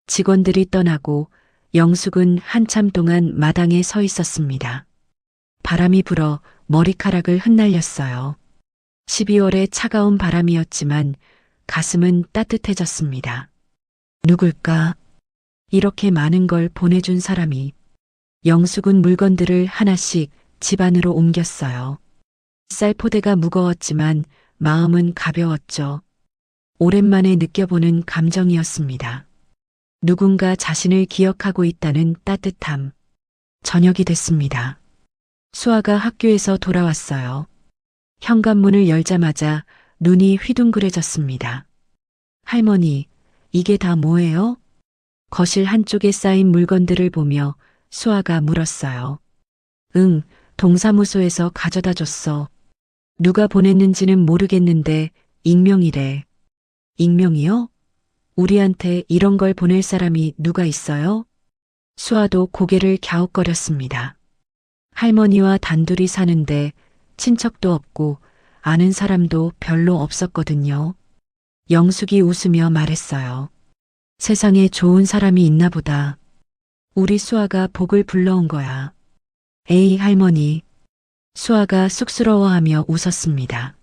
직원들이 떠나고 영숙은 한참 동안 마당에 서 있었습니다. 바람이 불어 머리카락을 흩날렸어요. 12월의 차가운 바람이었지만 가슴은 따뜻해졌습니다. 누굴까? 이렇게 많은 걸 보내준 사람이. 영숙은 물건들을 하나씩 집 안으로 옮겼어요. 쌀포대가 무거웠지만 마음은 가벼웠죠. 오랜만에 느껴보는 감정이었습니다. 누군가 자신을 기억하고 있다는 따뜻함. 저녁이 됐습니다. 수아가 학교에서 돌아왔어요. 현관문을 열자마자 눈이 휘둥그레졌습니다. 할머니, 이게 다 뭐예요? 거실 한쪽에 쌓인 물건들을 보며 수아가 물었어요. 응, 동사무소에서 가져다 줬어. 누가 보냈는지는 모르겠는데 익명이래. 익명이요? 우리한테 이런 걸 보낼 사람이 누가 있어요? 수아도 고개를 갸웃거렸습니다. 할머니와 단둘이 사는데 친척도 없고 아는 사람도 별로 없었거든요. 영숙이 웃으며 말했어요. 세상에 좋은 사람이 있나 보다. 우리 수아가 복을 불러온 거야. 에이, 할머니. 수아가 쑥스러워하며 웃었습니다.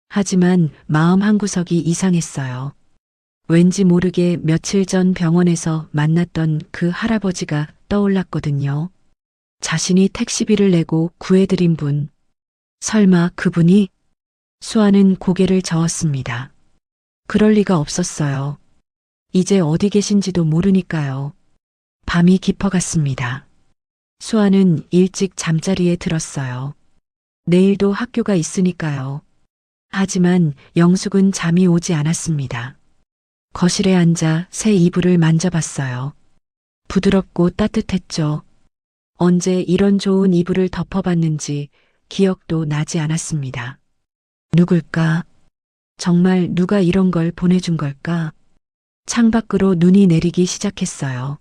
하지만 마음 한구석이 이상했어요. 왠지 모르게 며칠 전 병원에서 만났던 그 할아버지가 떠올랐거든요. 자신이 택시비를 내고 구해드린 분. 설마 그분이? 수아는 고개를 저었습니다. 그럴 리가 없었어요. 이제 어디 계신지도 모르니까요. 밤이 깊어갔습니다. 수아는 일찍 잠자리에 들었어요. 내일도 학교가 있으니까요. 하지만 영숙은 잠이 오지 않았습니다. 거실에 앉아 새 이불을 만져봤어요. 부드럽고 따뜻했죠. 언제 이런 좋은 이불을 덮어봤는지 기억도 나지 않았습니다. 누굴까? 정말 누가 이런 걸 보내준 걸까? 창밖으로 눈이 내리기 시작했어요.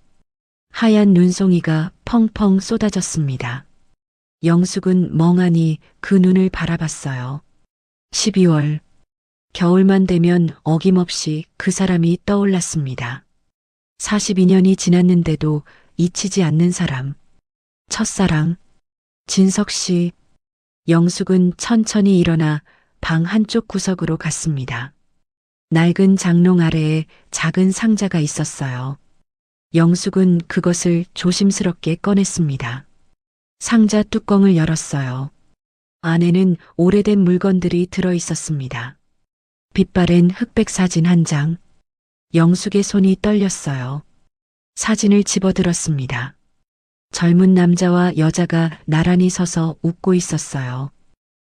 하얀 눈송이가 펑펑 쏟아졌습니다. 영숙은 멍하니 그 눈을 바라봤어요. 12월. 겨울만 되면 어김없이 그 사람이 떠올랐습니다. 42년이 지났는데도 잊히지 않는 사람. 첫사랑. 진석 씨. 영숙은 천천히 일어나 방 한쪽 구석으로 갔습니다. 낡은 장롱 아래에 작은 상자가 있었어요. 영숙은 그것을 조심스럽게 꺼냈습니다. 상자 뚜껑을 열었어요. 안에는 오래된 물건들이 들어 있었습니다. 빛바랜 흑백 사진 한 장. 영숙의 손이 떨렸어요. 사진을 집어들었습니다. 젊은 남자와 여자가 나란히 서서 웃고 있었어요.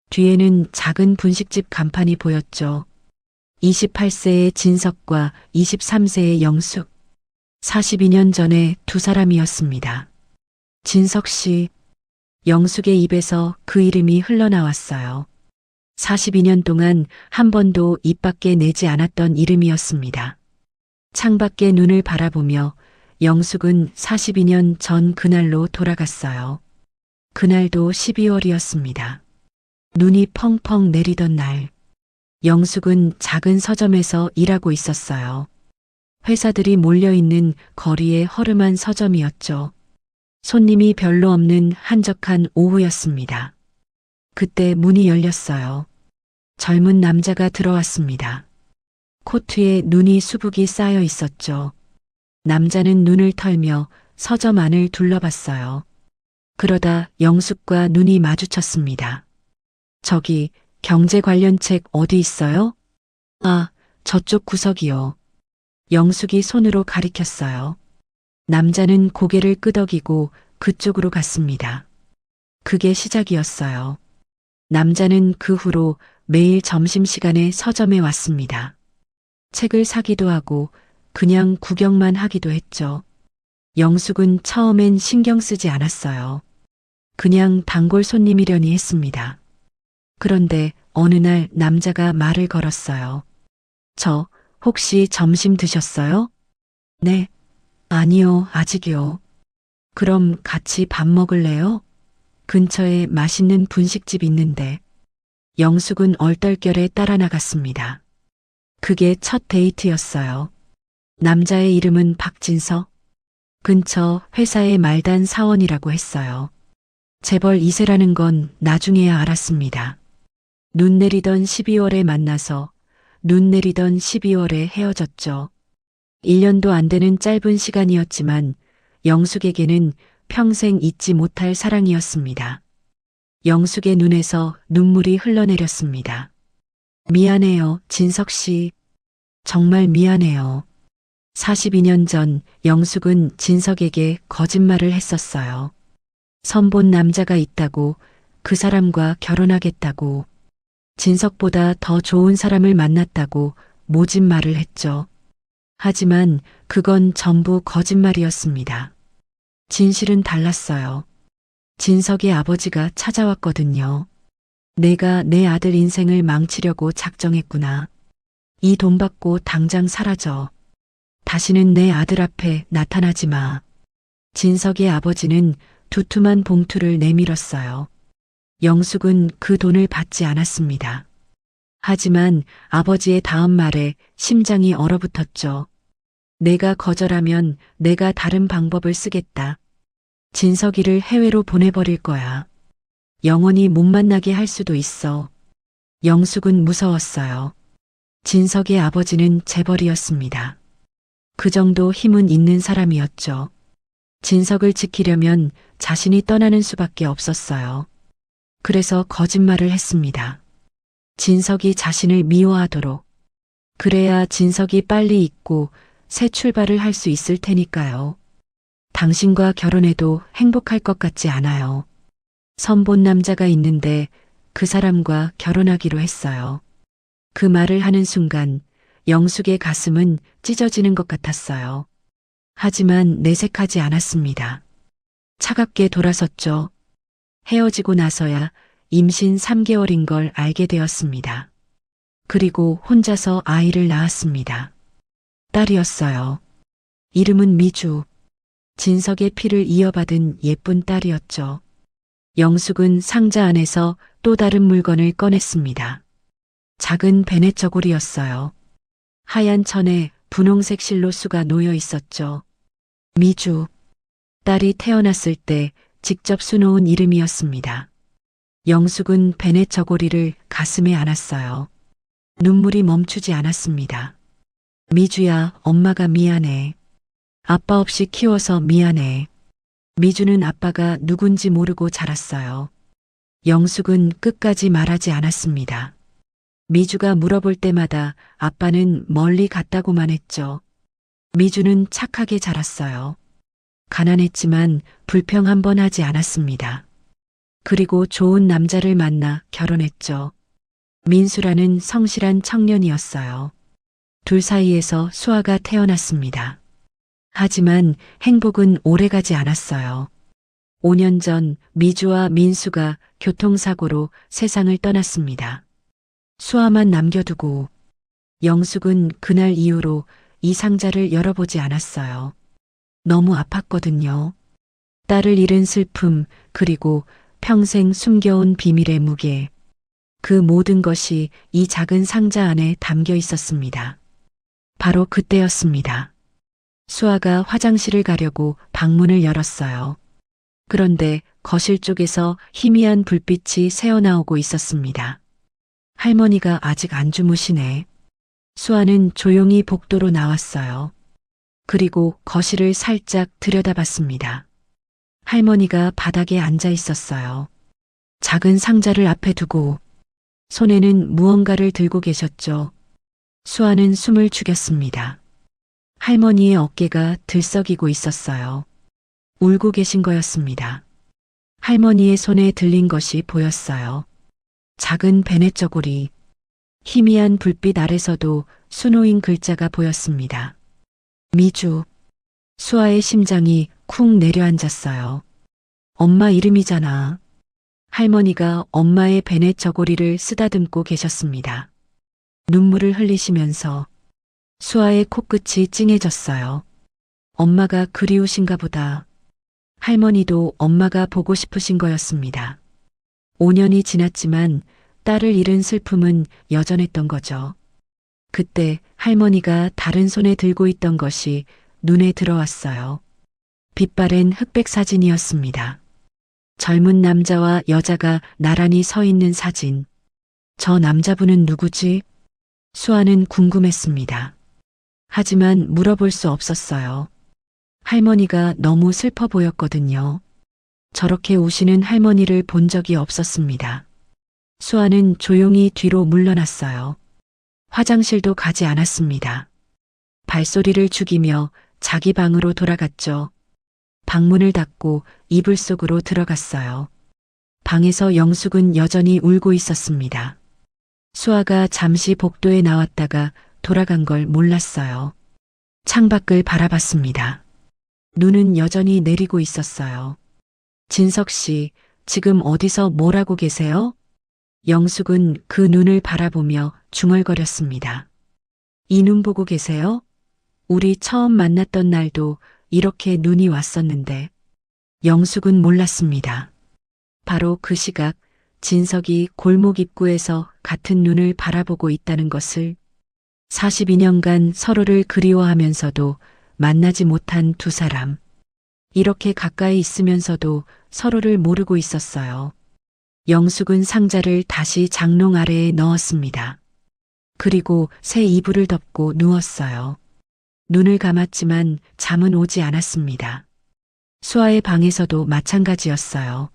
뒤에는 작은 분식집 간판이 보였죠. 28세의 진석과 23세의 영숙. 42년 전에 두 사람이었습니다. 진석 씨. 영숙의 입에서 그 이름이 흘러나왔어요. 42년 동안 한 번도 입 밖에 내지 않았던 이름이었습니다. 창밖에 눈을 바라보며 영숙은 42년 전 그날로 돌아갔어요. 그날도 12월이었습니다. 눈이 펑펑 내리던 날, 영숙은 작은 서점에서 일하고 있었어요. 회사들이 몰려있는 거리의 허름한 서점이었죠. 손님이 별로 없는 한적한 오후였습니다. 그때 문이 열렸어요. 젊은 남자가 들어왔습니다. 코트에 눈이 수북이 쌓여 있었죠. 남자는 눈을 털며 서점 안을 둘러봤어요. 그러다 영숙과 눈이 마주쳤습니다. 저기 경제 관련 책 어디 있어요? 아, 저쪽 구석이요. 영숙이 손으로 가리켰어요. 남자는 고개를 끄덕이고 그쪽으로 갔습니다. 그게 시작이었어요. 남자는 그 후로 매일 점심시간에 서점에 왔습니다. 책을 사기도 하고 그냥 구경만 하기도 했죠. 영숙은 처음엔 신경 쓰지 않았어요. 그냥 단골 손님이려니 했습니다. 그런데 어느 날 남자가 말을 걸었어요. 저 혹시 점심 드셨어요? 네. 아니요, 아직이요. 그럼 같이 밥 먹을래요? 근처에 맛있는 분식집 있는데. 영숙은 얼떨결에 따라 나갔습니다. 그게 첫 데이트였어요. 남자의 이름은 박진석. 근처 회사의 말단 사원이라고 했어요. 재벌 2세라는 건 나중에야 알았습니다. 눈 내리던 12월에 만나서 눈 내리던 12월에 헤어졌죠. 1년도 안 되는 짧은 시간이었지만 영숙에게는 평생 잊지 못할 사랑이었습니다. 영숙의 눈에서 눈물이 흘러내렸습니다. 미안해요, 진석 씨. 정말 미안해요. 42년 전 영숙은 진석에게 거짓말을 했었어요. 선본 남자가 있다고, 그 사람과 결혼하겠다고, 진석보다 더 좋은 사람을 만났다고 모진 말을 했죠. 하지만 그건 전부 거짓말이었습니다. 진실은 달랐어요. 진석의 아버지가 찾아왔거든요. 내가 내 아들 인생을 망치려고 작정했구나. 이 돈 받고 당장 사라져. 다시는 내 아들 앞에 나타나지 마. 진석의 아버지는 두툼한 봉투를 내밀었어요. 영숙은 그 돈을 받지 않았습니다. 하지만 아버지의 다음 말에 심장이 얼어붙었죠. 내가 거절하면 내가 다른 방법을 쓰겠다. 진석이를 해외로 보내버릴 거야. 영원히 못 만나게 할 수도 있어. 영숙은 무서웠어요. 진석의 아버지는 재벌이었습니다. 그 정도 힘은 있는 사람이었죠. 진석을 지키려면 자신이 떠나는 수밖에 없었어요. 그래서 거짓말을 했습니다. 진석이 자신을 미워하도록. 그래야 진석이 빨리 잊고 새 출발을 할 수 있을 테니까요. 당신과 결혼해도 행복할 것 같지 않아요. 선본 남자가 있는데 그 사람과 결혼하기로 했어요. 그 말을 하는 순간 영숙의 가슴은 찢어지는 것 같았어요. 하지만 내색하지 않았습니다. 차갑게 돌아섰죠. 헤어지고 나서야 임신 3개월인 걸 알게 되었습니다. 그리고 혼자서 아이를 낳았습니다. 딸이었어요. 이름은 미주. 진석의 피를 이어받은 예쁜 딸이었죠. 영숙은 상자 안에서 또 다른 물건을 꺼냈습니다. 작은 베넷 저고리였어요. 하얀 천에 분홍색 실로수가 놓여 있었죠. 미주. 딸이 태어났을 때 직접 수놓은 이름이었습니다. 영숙은 베넷 저고리를 가슴에 안았어요. 눈물이 멈추지 않았습니다. 미주야, 엄마가 미안해. 아빠 없이 키워서 미안해. 미주는 아빠가 누군지 모르고 자랐어요. 영숙은 끝까지 말하지 않았습니다. 미주가 물어볼 때마다 아빠는 멀리 갔다고만 했죠. 미주는 착하게 자랐어요. 가난했지만 불평 한 번 하지 않았습니다. 그리고 좋은 남자를 만나 결혼했죠. 민수라는 성실한 청년이었어요. 둘 사이에서 수아가 태어났습니다. 하지만 행복은 오래가지 않았어요. 5년 전 미주와 민수가 교통사고로 세상을 떠났습니다. 수아만 남겨두고 영숙은 그날 이후로 이 상자를 열어보지 않았어요. 너무 아팠거든요. 딸을 잃은 슬픔, 그리고 평생 숨겨온 비밀의 무게. 그 모든 것이 이 작은 상자 안에 담겨 있었습니다. 바로 그때였습니다. 수아가 화장실을 가려고 방문을 열었어요. 그런데 거실 쪽에서 희미한 불빛이 새어나오고 있었습니다. 할머니가 아직 안 주무시네. 수아는 조용히 복도로 나왔어요. 그리고 거실을 살짝 들여다봤습니다. 할머니가 바닥에 앉아 있었어요. 작은 상자를 앞에 두고 손에는 무언가를 들고 계셨죠. 수아는 숨을 죽였습니다. 할머니의 어깨가 들썩이고 있었어요. 울고 계신 거였습니다. 할머니의 손에 들린 것이 보였어요. 작은 베넷 저고리, 희미한 불빛 아래서도 수놓인 글자가 보였습니다. 미주. 수아의 심장이 쿵 내려앉았어요. 엄마 이름이잖아. 할머니가 엄마의 베넷 저고리를 쓰다듬고 계셨습니다. 눈물을 흘리시면서 수아의 코끝이 찡해졌어요. 엄마가 그리우신가 보다. 할머니도 엄마가 보고 싶으신 거였습니다. 5년이 지났지만 딸을 잃은 슬픔은 여전했던 거죠. 그때 할머니가 다른 손에 들고 있던 것이 눈에 들어왔어요. 빛바랜 흑백 사진이었습니다. 젊은 남자와 여자가 나란히 서 있는 사진. 저 남자분은 누구지? 수아는 궁금했습니다. 하지만 물어볼 수 없었어요. 할머니가 너무 슬퍼 보였거든요. 저렇게 우시는 할머니를 본 적이 없었습니다. 수아는 조용히 뒤로 물러났어요. 화장실도 가지 않았습니다. 발소리를 죽이며 자기 방으로 돌아갔죠. 방문을 닫고 이불 속으로 들어갔어요. 방에서 영숙은 여전히 울고 있었습니다. 수아가 잠시 복도에 나왔다가 돌아간 걸 몰랐어요. 창밖을 바라봤습니다. 눈은 여전히 내리고 있었어요. 진석 씨, 지금 어디서 뭘 하고 계세요? 영숙은 그 눈을 바라보며 중얼거렸습니다. 이 눈 보고 계세요? 우리 처음 만났던 날도 이렇게 눈이 왔었는데. 영숙은 몰랐습니다. 바로 그 시각 진석이 골목 입구에서 같은 눈을 바라보고 있다는 것을. 42년간 서로를 그리워하면서도 만나지 못한 두 사람. 이렇게 가까이 있으면서도 서로를 모르고 있었어요. 영숙은 상자를 다시 장롱 아래에 넣었습니다. 그리고 새 이불을 덮고 누웠어요. 눈을 감았지만 잠은 오지 않았습니다. 수아의 방에서도 마찬가지였어요.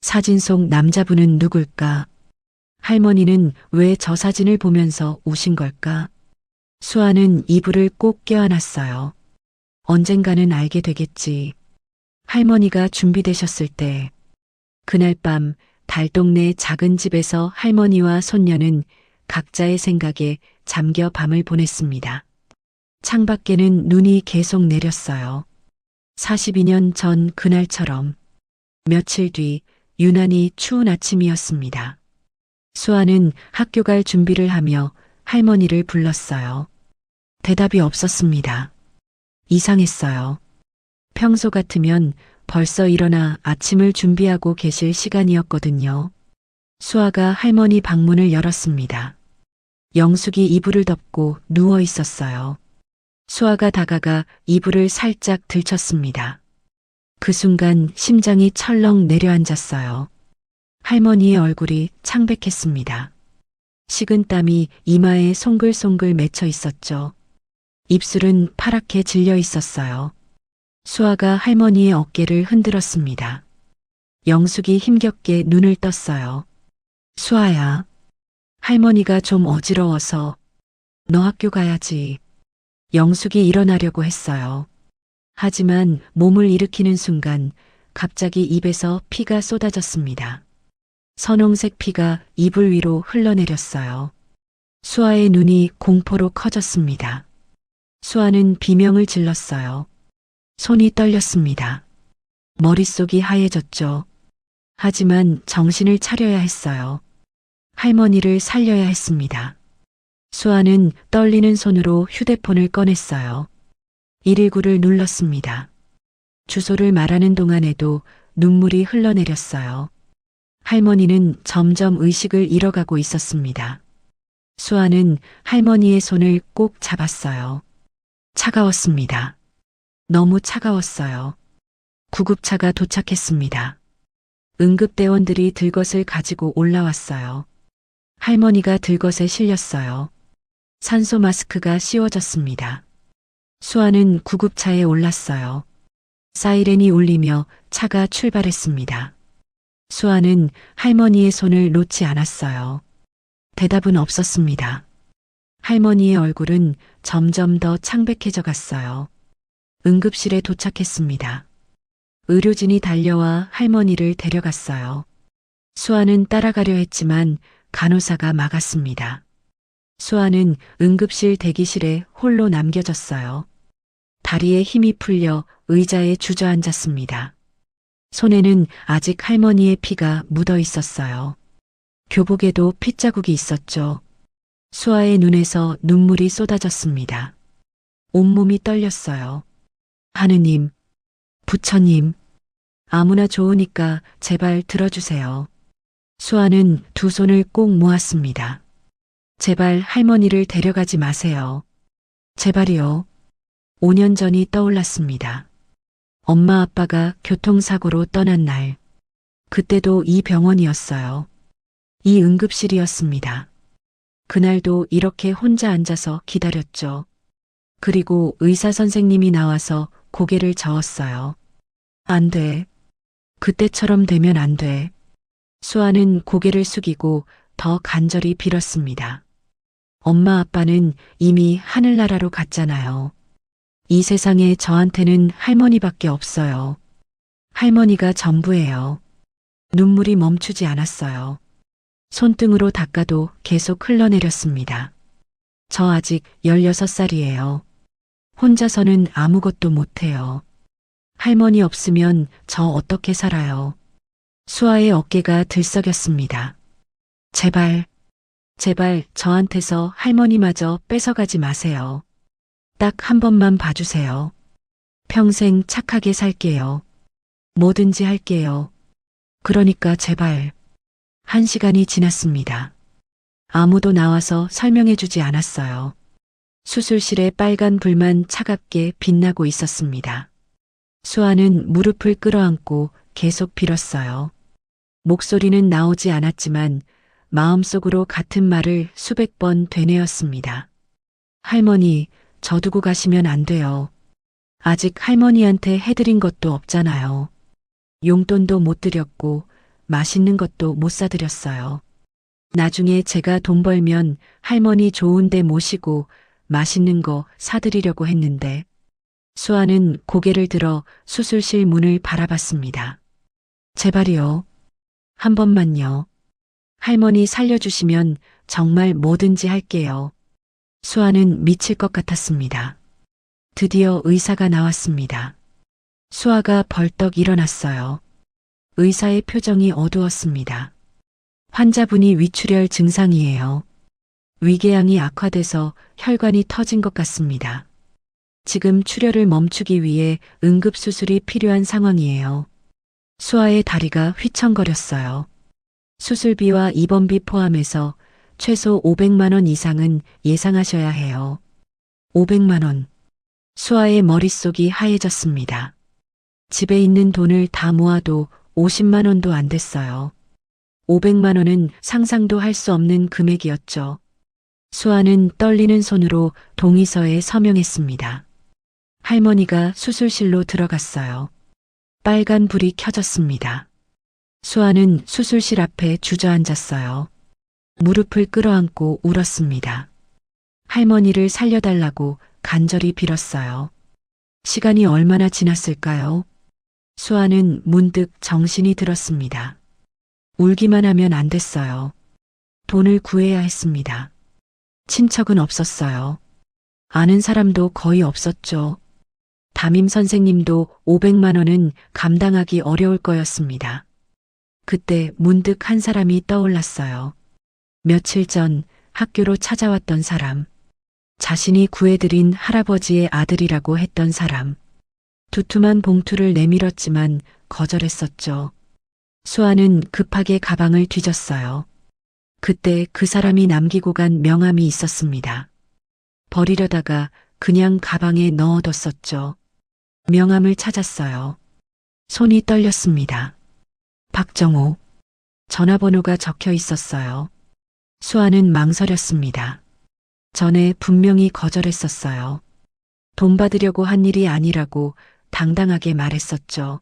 사진 속 남자분은 누굴까? 할머니는 왜 저 사진을 보면서 우신 걸까? 수아는 이불을 꼭 껴안았어요. 언젠가는 알게 되겠지. 할머니가 준비되셨을 때. 그날 밤 달동네 작은 집에서 할머니와 손녀는 각자의 생각에 잠겨 밤을 보냈습니다. 창밖에는 눈이 계속 내렸어요. 42년 전 그날처럼. 며칠 뒤 유난히 추운 아침이었습니다. 수아는 학교 갈 준비를 하며 할머니를 불렀어요. 대답이 없었습니다. 이상했어요. 평소 같으면 벌써 일어나 아침을 준비하고 계실 시간이었거든요. 수아가 할머니 방문을 열었습니다. 영숙이 이불을 덮고 누워 있었어요. 수아가 다가가 이불을 살짝 들쳤습니다. 그 순간 심장이 철렁 내려앉았어요. 할머니의 얼굴이 창백했습니다. 식은 땀이 이마에 송글송글 맺혀 있었죠. 입술은 파랗게 질려 있었어요. 수아가 할머니의 어깨를 흔들었습니다. 영숙이 힘겹게 눈을 떴어요. 수아야. 할머니가 좀 어지러워서. 너 학교 가야지. 영숙이 일어나려고 했어요. 하지만 몸을 일으키는 순간 갑자기 입에서 피가 쏟아졌습니다. 선홍색 피가 이불 위로 흘러내렸어요. 수아의 눈이 공포로 커졌습니다. 수아는 비명을 질렀어요. 손이 떨렸습니다. 머릿속이 하얘졌죠. 하지만 정신을 차려야 했어요. 할머니를 살려야 했습니다. 수아는 떨리는 손으로 휴대폰을 꺼냈어요. 119를 눌렀습니다. 주소를 말하는 동안에도 눈물이 흘러내렸어요. 할머니는 점점 의식을 잃어가고 있었습니다. 수아는 할머니의 손을 꼭 잡았어요. 차가웠습니다. 너무 차가웠어요. 구급차가 도착했습니다. 응급대원들이 들것을 가지고 올라왔어요. 할머니가 들것에 실렸어요. 산소 마스크가 씌워졌습니다. 수아는 구급차에 올랐어요. 사이렌이 울리며 차가 출발했습니다. 수아는 할머니의 손을 놓지 않았어요. 대답은 없었습니다. 할머니의 얼굴은 점점 더 창백해져 갔어요. 응급실에 도착했습니다. 의료진이 달려와 할머니를 데려갔어요. 수아는 따라가려 했지만 간호사가 막았습니다. 수아는 응급실 대기실에 홀로 남겨졌어요. 다리에 힘이 풀려 의자에 주저앉았습니다. 손에는 아직 할머니의 피가 묻어 있었어요. 교복에도 핏자국이 있었죠. 수아의 눈에서 눈물이 쏟아졌습니다. 온몸이 떨렸어요. 하느님, 부처님, 아무나 좋으니까 제발 들어주세요. 수아는 두 손을 꼭 모았습니다. 제발 할머니를 데려가지 마세요. 제발이요. 5년 전이 떠올랐습니다. 엄마 아빠가 교통사고로 떠난 날. 그때도 이 병원이었어요. 이 응급실이었습니다. 그날도 이렇게 혼자 앉아서 기다렸죠. 그리고 의사 선생님이 나와서 고개를 저었어요. 안 돼. 그때처럼 되면 안 돼. 수아는 고개를 숙이고 더 간절히 빌었습니다. 엄마 아빠는 이미 하늘나라로 갔잖아요. 이 세상에 저한테는 할머니밖에 없어요. 할머니가 전부예요. 눈물이 멈추지 않았어요. 손등으로 닦아도 계속 흘러내렸습니다. 저 아직 16살이에요. 혼자서는 아무것도 못해요. 할머니 없으면 저 어떻게 살아요? 수아의 어깨가 들썩였습니다. 제발, 제발 저한테서 할머니마저 뺏어가지 마세요. 딱 한 번만 봐주세요. 평생 착하게 살게요. 뭐든지 할게요. 그러니까 제발. 1시간이 지났습니다. 아무도 나와서 설명해주지 않았어요. 수술실에 빨간 불만 차갑게 빛나고 있었습니다. 수아는 무릎을 끌어안고 계속 빌었어요. 목소리는 나오지 않았지만 마음속으로 같은 말을 수백 번 되뇌었습니다. 할머니, 저 두고 가시면 안 돼요. 아직 할머니한테 해드린 것도 없잖아요. 용돈도 못 드렸고 맛있는 것도 못 사드렸어요. 나중에 제가 돈 벌면 할머니 좋은 데 모시고 맛있는 거 사드리려고 했는데. 수아는 고개를 들어 수술실 문을 바라봤습니다. 제발이요. 한 번만요. 할머니 살려주시면 정말 뭐든지 할게요. 수아는 미칠 것 같았습니다. 드디어 의사가 나왔습니다. 수아가 벌떡 일어났어요. 의사의 표정이 어두웠습니다. 환자분이 위출혈 증상이에요. 위궤양이 악화돼서 혈관이 터진 것 같습니다. 지금 출혈을 멈추기 위해 응급수술이 필요한 상황이에요. 수아의 다리가 휘청거렸어요. 수술비와 입원비 포함해서 최소 500만 원 이상은 예상하셔야 해요. 500만 원. 수아의 머릿속이 하얘졌습니다. 집에 있는 돈을 다 모아도 50만 원도 안 됐어요. 500만 원은 상상도 할 수 없는 금액이었죠. 수아는 떨리는 손으로 동의서에 서명했습니다. 할머니가 수술실로 들어갔어요. 빨간 불이 켜졌습니다. 수아는 수술실 앞에 주저앉았어요. 무릎을 끌어안고 울었습니다. 할머니를 살려달라고 간절히 빌었어요. 시간이 얼마나 지났을까요? 수아는 문득 정신이 들었습니다. 울기만 하면 안 됐어요. 돈을 구해야 했습니다. 친척은 없었어요. 아는 사람도 거의 없었죠. 담임 선생님도 500만 원은 감당하기 어려울 거였습니다. 그때 문득 한 사람이 떠올랐어요. 며칠 전 학교로 찾아왔던 사람. 자신이 구해드린 할아버지의 아들이라고 했던 사람. 두툼한 봉투를 내밀었지만 거절했었죠. 수아는 급하게 가방을 뒤졌어요. 그때 그 사람이 남기고 간 명함이 있었습니다. 버리려다가 그냥 가방에 넣어뒀었죠. 명함을 찾았어요. 손이 떨렸습니다. 박정호. 전화번호가 적혀 있었어요. 수아는 망설였습니다. 전에 분명히 거절했었어요. 돈 받으려고 한 일이 아니라고 당당하게 말했었죠.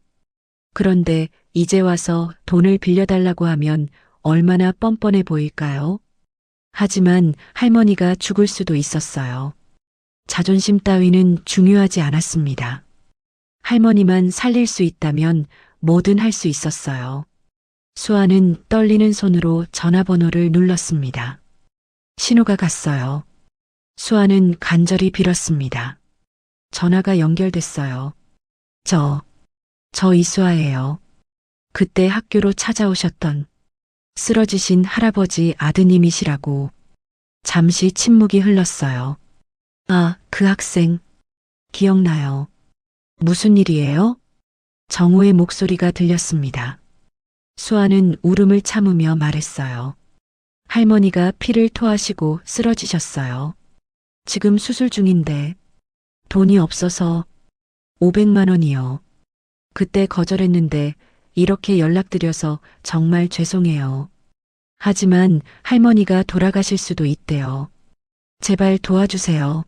그런데 이제 와서 돈을 빌려달라고 하면 얼마나 뻔뻔해 보일까요? 하지만 할머니가 죽을 수도 있었어요. 자존심 따위는 중요하지 않았습니다. 할머니만 살릴 수 있다면 뭐든 할 수 있었어요. 수아는 떨리는 손으로 전화번호를 눌렀습니다. 신호가 갔어요. 수아는 간절히 빌었습니다. 전화가 연결됐어요. 저 이수아예요. 그때 학교로 찾아오셨던 쓰러지신 할아버지 아드님이시라고. 잠시 침묵이 흘렀어요. 아, 그 학생. 기억나요. 무슨 일이에요? 정우의 목소리가 들렸습니다. 수아는 울음을 참으며 말했어요. 할머니가 피를 토하시고 쓰러지셨어요. 지금 수술 중인데 돈이 없어서 500만 원이요. 그때 거절했는데 이렇게 연락드려서 정말 죄송해요. 하지만 할머니가 돌아가실 수도 있대요. 제발 도와주세요.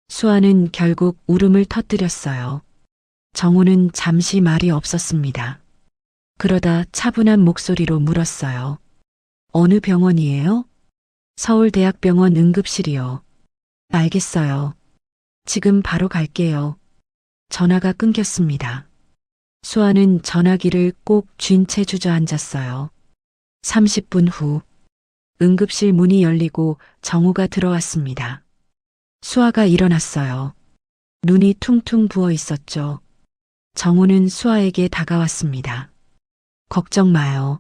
수아는 결국 울음을 터뜨렸어요. 정우는 잠시 말이 없었습니다. 그러다 차분한 목소리로 물었어요. 어느 병원이에요? 서울대학병원 응급실이요. 알겠어요. 지금 바로 갈게요. 전화가 끊겼습니다. 수아는 전화기를 꼭 쥔 채 주저앉았어요. 30분 후 응급실 문이 열리고 정우가 들어왔습니다. 수아가 일어났어요. 눈이 퉁퉁 부어 있었죠. 정우는 수아에게 다가왔습니다. 걱정 마요.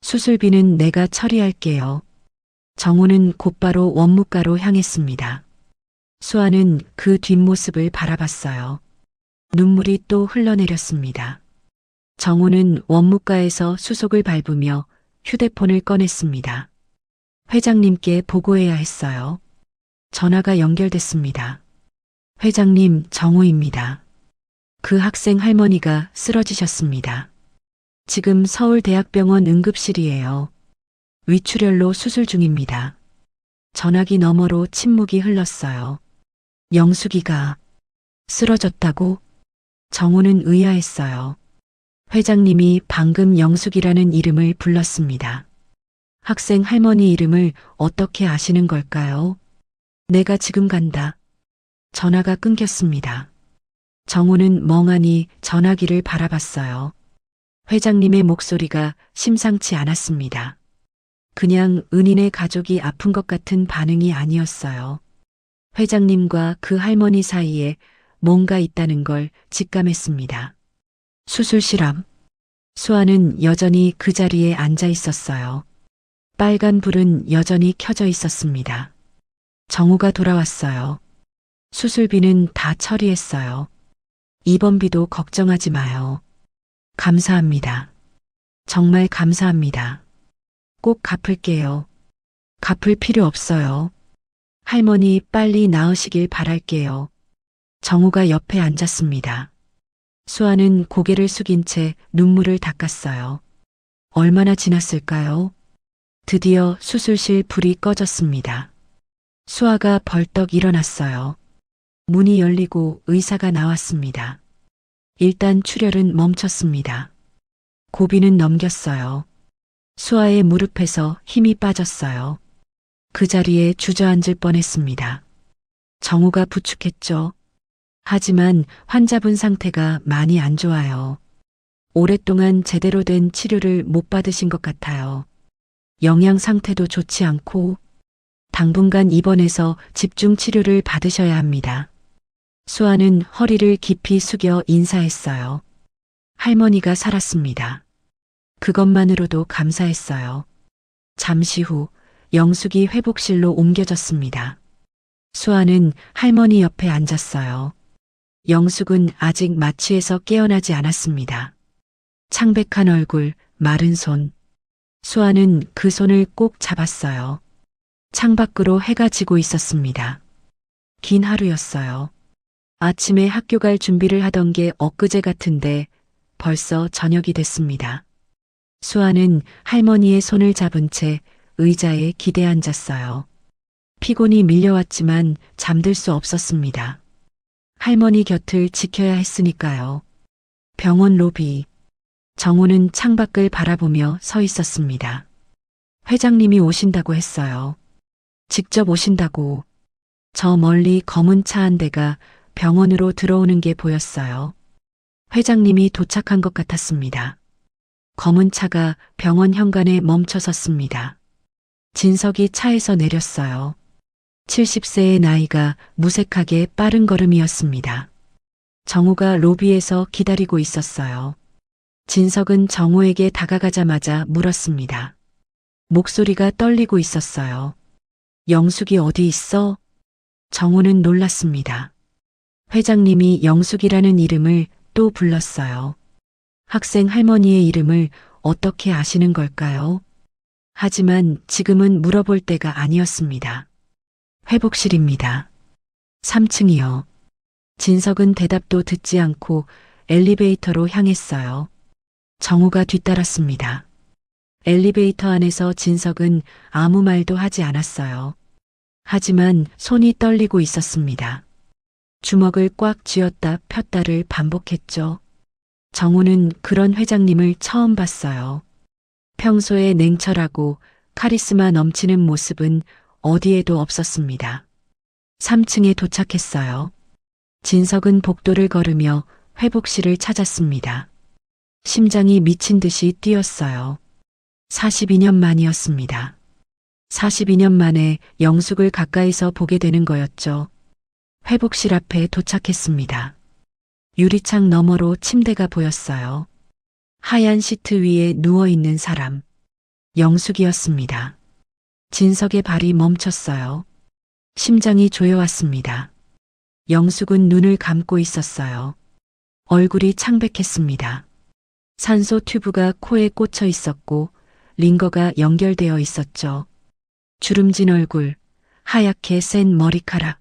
수술비는 내가 처리할게요. 정우는 곧바로 원무과로 향했습니다. 수아는 그 뒷모습을 바라봤어요. 눈물이 또 흘러내렸습니다. 정우는 원무과에서 수속을 밟으며 휴대폰을 꺼냈습니다. 회장님께 보고해야 했어요. 전화가 연결됐습니다. 회장님, 정우입니다. 그 학생 할머니가 쓰러지셨습니다. 지금 서울대학병원 응급실이에요. 위출혈로 수술 중입니다. 전화기 너머로 침묵이 흘렀어요. 영숙이가 쓰러졌다고? 정우는 의아했어요. 회장님이 방금 영숙이라는 이름을 불렀습니다. 학생 할머니 이름을 어떻게 아시는 걸까요? 내가 지금 간다. 전화가 끊겼습니다. 정우는 멍하니 전화기를 바라봤어요. 회장님의 목소리가 심상치 않았습니다. 그냥 은인의 가족이 아픈 것 같은 반응이 아니었어요. 회장님과 그 할머니 사이에 뭔가 있다는 걸 직감했습니다. 수술실 앞. 수아는 여전히 그 자리에 앉아 있었어요. 빨간 불은 여전히 켜져 있었습니다. 정우가 돌아왔어요. 수술비는 다 처리했어요. 입원비도 걱정하지 마요. 감사합니다. 정말 감사합니다. 꼭 갚을게요. 갚을 필요 없어요. 할머니 빨리 나으시길 바랄게요. 정우가 옆에 앉았습니다. 수아는 고개를 숙인 채 눈물을 닦았어요. 얼마나 지났을까요? 드디어 수술실 불이 꺼졌습니다. 수아가 벌떡 일어났어요. 문이 열리고 의사가 나왔습니다. 일단 출혈은 멈췄습니다. 고비는 넘겼어요. 수아의 무릎에서 힘이 빠졌어요. 그 자리에 주저앉을 뻔했습니다. 정우가 부축했죠. 하지만 환자분 상태가 많이 안 좋아요. 오랫동안 제대로 된 치료를 못 받으신 것 같아요. 영양 상태도 좋지 않고 당분간 입원해서 집중 치료를 받으셔야 합니다. 수아는 허리를 깊이 숙여 인사했어요. 할머니가 살았습니다. 그것만으로도 감사했어요. 잠시 후 영숙이 회복실로 옮겨졌습니다. 수아는 할머니 옆에 앉았어요. 영숙은 아직 마취에서 깨어나지 않았습니다. 창백한 얼굴, 마른 손. 수아는 그 손을 꼭 잡았어요. 창밖으로 해가 지고 있었습니다. 긴 하루였어요. 아침에 학교 갈 준비를 하던 게 엊그제 같은데 벌써 저녁이 됐습니다. 수아는 할머니의 손을 잡은 채 의자에 기대 앉았어요. 피곤이 밀려왔지만 잠들 수 없었습니다. 할머니 곁을 지켜야 했으니까요. 병원 로비. 정우는 창밖을 바라보며 서 있었습니다. 회장님이 오신다고 했어요. 직접 오신다고. 저 멀리 검은 차 한 대가 병원으로 들어오는 게 보였어요. 회장님이 도착한 것 같았습니다. 검은 차가 병원 현관에 멈춰 섰습니다. 진석이 차에서 내렸어요. 70세의 나이가 무색하게 빠른 걸음이었습니다. 정우가 로비에서 기다리고 있었어요. 진석은 정우에게 다가가자마자 물었습니다. 목소리가 떨리고 있었어요. 영숙이 어디 있어? 정우는 놀랐습니다. 회장님이 영숙이라는 이름을 또 불렀어요. 학생 할머니의 이름을 어떻게 아시는 걸까요? 하지만 지금은 물어볼 때가 아니었습니다. 회복실입니다. 3층이요. 진석은 대답도 듣지 않고 엘리베이터로 향했어요. 정우가 뒤따랐습니다. 엘리베이터 안에서 진석은 아무 말도 하지 않았어요. 하지만 손이 떨리고 있었습니다. 주먹을 꽉 쥐었다 폈다를 반복했죠. 정우는 그런 회장님을 처음 봤어요. 평소에 냉철하고 카리스마 넘치는 모습은 어디에도 없었습니다. 3층에 도착했어요. 진석은 복도를 걸으며 회복실을 찾았습니다. 심장이 미친 듯이 뛰었어요. 42년 만이었습니다. 42년 만에 영숙을 가까이서 보게 되는 거였죠. 회복실 앞에 도착했습니다. 유리창 너머로 침대가 보였어요. 하얀 시트 위에 누워있는 사람. 영숙이었습니다. 진석의 발이 멈췄어요. 심장이 조여왔습니다. 영숙은 눈을 감고 있었어요. 얼굴이 창백했습니다. 산소 튜브가 코에 꽂혀 있었고 링거가 연결되어 있었죠. 주름진 얼굴, 하얗게 센 머리카락.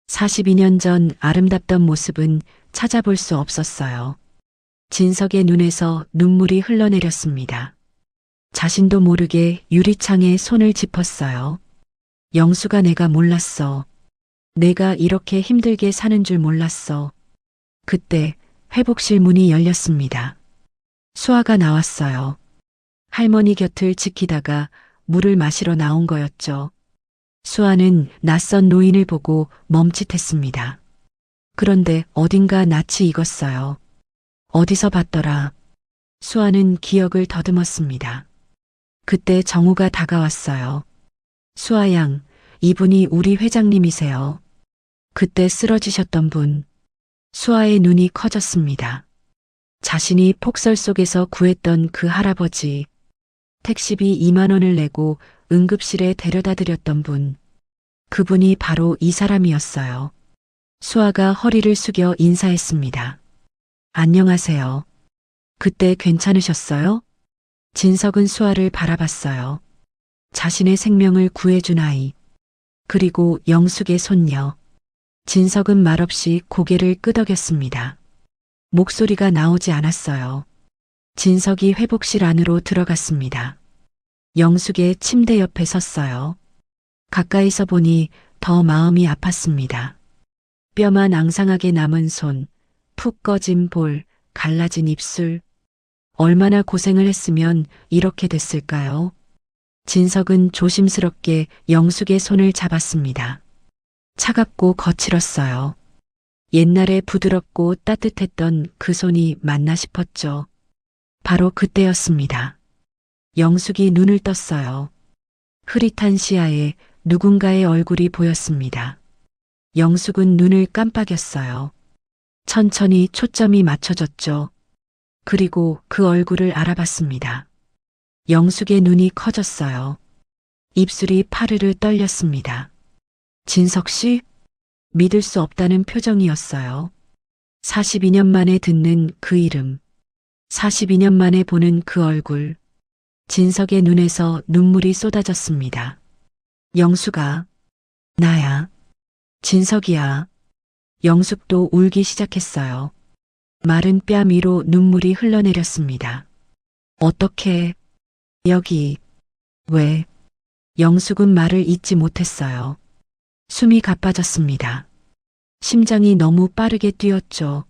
42년 전 아름답던 모습은 찾아볼 수 없었어요. 진석의 눈에서 눈물이 흘러내렸습니다. 자신도 모르게 유리창에 손을 짚었어요. 영수가 내가 몰랐어. 내가 이렇게 힘들게 사는 줄 몰랐어. 그때 회복실 문이 열렸습니다. 수아가 나왔어요. 할머니 곁을 지키다가 물을 마시러 나온 거였죠. 수아는 낯선 노인을 보고 멈칫했습니다. 그런데 어딘가 낯이 익었어요. 어디서 봤더라. 수아는 기억을 더듬었습니다. 그때 정우가 다가왔어요. 수아 양, 이분이 우리 회장님이세요. 그때 쓰러지셨던 분. 수아의 눈이 커졌습니다. 자신이 폭설 속에서 구했던 그 할아버지. 택시비 2만 원을 내고 응급실에 데려다 드렸던 분. 그분이 바로 이 사람이었어요. 수아가 허리를 숙여 인사했습니다. 안녕하세요. 그때 괜찮으셨어요? 진석은 수아를 바라봤어요. 자신의 생명을 구해준 아이. 그리고 영숙의 손녀. 진석은 말없이 고개를 끄덕였습니다. 목소리가 나오지 않았어요. 진석이 회복실 안으로 들어갔습니다. 영숙의 침대 옆에 섰어요. 가까이서 보니 더 마음이 아팠습니다. 뼈만 앙상하게 남은 손, 푹 꺼진 볼, 갈라진 입술. 얼마나 고생을 했으면 이렇게 됐을까요? 진석은 조심스럽게 영숙의 손을 잡았습니다. 차갑고 거칠었어요. 옛날에 부드럽고 따뜻했던 그 손이 맞나 싶었죠. 바로 그때였습니다. 영숙이 눈을 떴어요. 흐릿한 시야에 누군가의 얼굴이 보였습니다. 영숙은 눈을 깜빡였어요. 천천히 초점이 맞춰졌죠. 그리고 그 얼굴을 알아봤습니다. 영숙의 눈이 커졌어요. 입술이 파르르 떨렸습니다. 진석 씨? 믿을 수 없다는 표정이었어요. 42년 만에 듣는 그 이름. 42년 만에 보는 그 얼굴. 진석의 눈에서 눈물이 쏟아졌습니다. 영수가 나야. 진석이야. 영숙도 울기 시작했어요. 마른 뺨 위로 눈물이 흘러내렸습니다. 어떻게, 여기, 왜? 영숙은 말을 잇지 못했어요. 숨이 가빠졌습니다. 심장이 너무 빠르게 뛰었죠.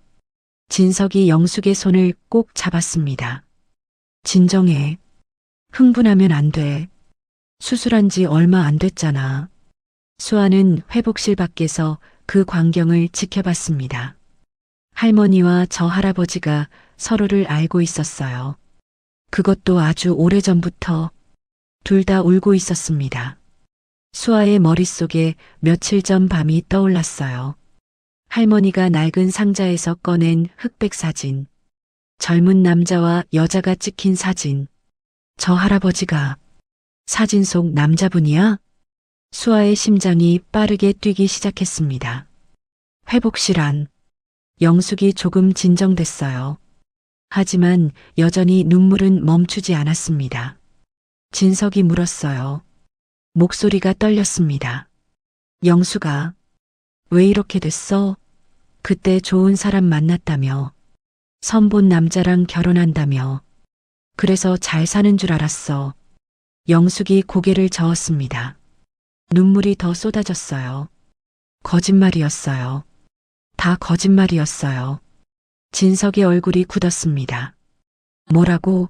진석이 영숙의 손을 꼭 잡았습니다. 진정해. 흥분하면 안 돼. 수술한 지 얼마 안 됐잖아. 수아는 회복실 밖에서 그 광경을 지켜봤습니다. 할머니와 저 할아버지가 서로를 알고 있었어요. 그것도 아주 오래전부터 둘 다 울고 있었습니다. 수아의 머릿속에 며칠 전 밤이 떠올랐어요. 할머니가 낡은 상자에서 꺼낸 흑백 사진, 젊은 남자와 여자가 찍힌 사진. 저 할아버지가 사진 속 남자분이야? 수아의 심장이 빠르게 뛰기 시작했습니다. 회복실 안. 영숙이 조금 진정됐어요. 하지만 여전히 눈물은 멈추지 않았습니다. 진석이 물었어요. 목소리가 떨렸습니다. 영숙아, 왜 이렇게 됐어? 그때 좋은 사람 만났다며. 선본 남자랑 결혼한다며. 그래서 잘 사는 줄 알았어. 영숙이 고개를 저었습니다. 눈물이 더 쏟아졌어요. 거짓말이었어요. 다 거짓말이었어요. 진석의 얼굴이 굳었습니다. 뭐라고?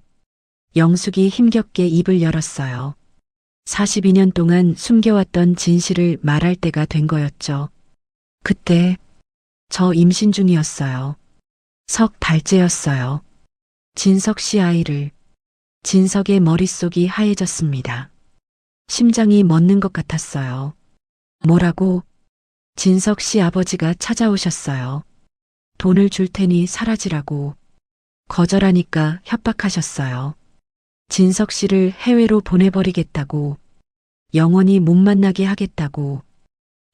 영숙이 힘겹게 입을 열었어요. 42년 동안 숨겨왔던 진실을 말할 때가 된 거였죠. 그때 저 임신 중이었어요. 석 달째였어요. 진석 씨 아이를. 진석의 머릿속이 하얘졌습니다. 심장이 멎는 것 같았어요. 뭐라고? 진석 씨 아버지가 찾아오셨어요. 돈을 줄 테니 사라지라고. 거절하니까 협박하셨어요. 진석 씨를 해외로 보내버리겠다고. 영원히 못 만나게 하겠다고.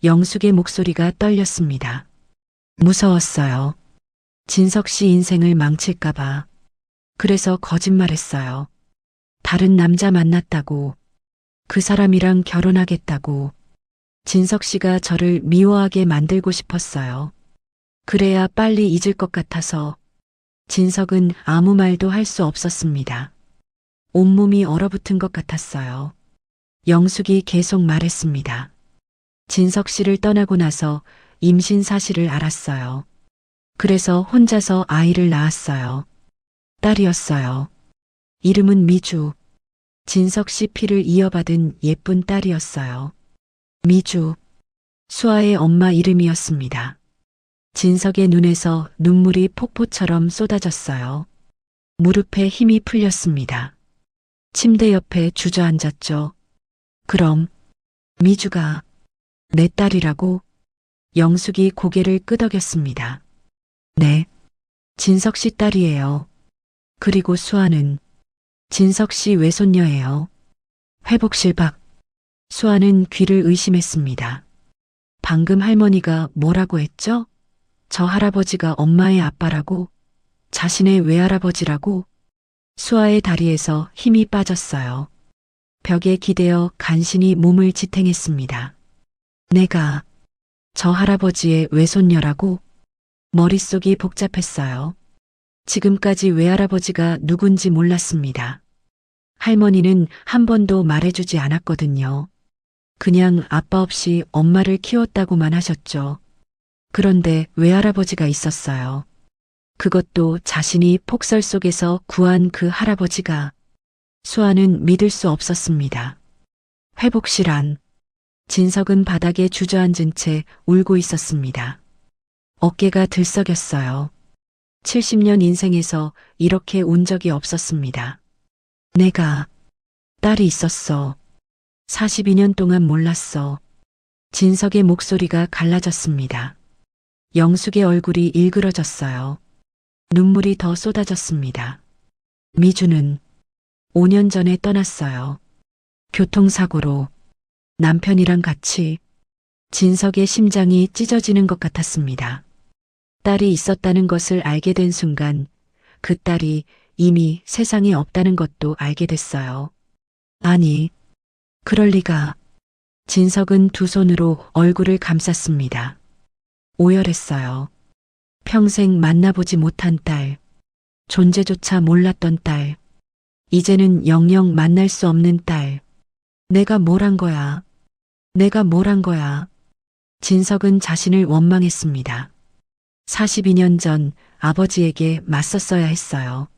영숙의 목소리가 떨렸습니다. 무서웠어요. 진석 씨 인생을 망칠까봐. 그래서 거짓말했어요. 다른 남자 만났다고. 그 사람이랑 결혼하겠다고. 진석 씨가 저를 미워하게 만들고 싶었어요. 그래야 빨리 잊을 것 같아서. 진석은 아무 말도 할 수 없었습니다. 온몸이 얼어붙은 것 같았어요. 영숙이 계속 말했습니다. 진석 씨를 떠나고 나서 임신 사실을 알았어요. 그래서 혼자서 아이를 낳았어요. 딸이었어요. 이름은 미주. 진석 씨 피를 이어받은 예쁜 딸이었어요. 미주. 수아의 엄마 이름이었습니다. 진석의 눈에서 눈물이 폭포처럼 쏟아졌어요. 무릎에 힘이 풀렸습니다. 침대 옆에 주저앉았죠. 그럼 미주가 내 딸이라고? 영숙이 고개를 끄덕였습니다. 네. 진석 씨 딸이에요. 그리고 수아는 진석 씨 외손녀예요. 회복실 밖. 수아는 귀를 의심했습니다. 방금 할머니가 뭐라고 했죠? 저 할아버지가 엄마의 아빠라고? 자신의 외할아버지라고? 수아의 다리에서 힘이 빠졌어요. 벽에 기대어 간신히 몸을 지탱했습니다. 내가 저 할아버지의 외손녀라고? 머릿속이 복잡했어요. 지금까지 외할아버지가 누군지 몰랐습니다. 할머니는 한 번도 말해주지 않았거든요. 그냥 아빠 없이 엄마를 키웠다고만 하셨죠. 그런데 외할아버지가 있었어요. 그것도 자신이 폭설 속에서 구한 그 할아버지가. 수아는 믿을 수 없었습니다. 회복실 안. 진석은 바닥에 주저앉은 채 울고 있었습니다. 어깨가 들썩였어요. 70년 인생에서 이렇게 운 적이 없었습니다. 내가 딸이 있었어. 42년 동안 몰랐어. 진석의 목소리가 갈라졌습니다. 영숙의 얼굴이 일그러졌어요. 눈물이 더 쏟아졌습니다. 미주는 5년 전에 떠났어요. 교통사고로. 남편이랑 같이. 진석의 심장이 찢어지는 것 같았습니다. 딸이 있었다는 것을 알게 된 순간 그 딸이 이미 세상에 없다는 것도 알게 됐어요. 아니, 그럴 리가. 진석은 두 손으로 얼굴을 감쌌습니다. 오열했어요. 평생 만나보지 못한 딸, 존재조차 몰랐던 딸, 이제는 영영 만날 수 없는 딸. 내가 뭘 한 거야? 내가 뭘 한 거야? 진석은 자신을 원망했습니다. 42년 전 아버지에게 맞섰어야 했어요.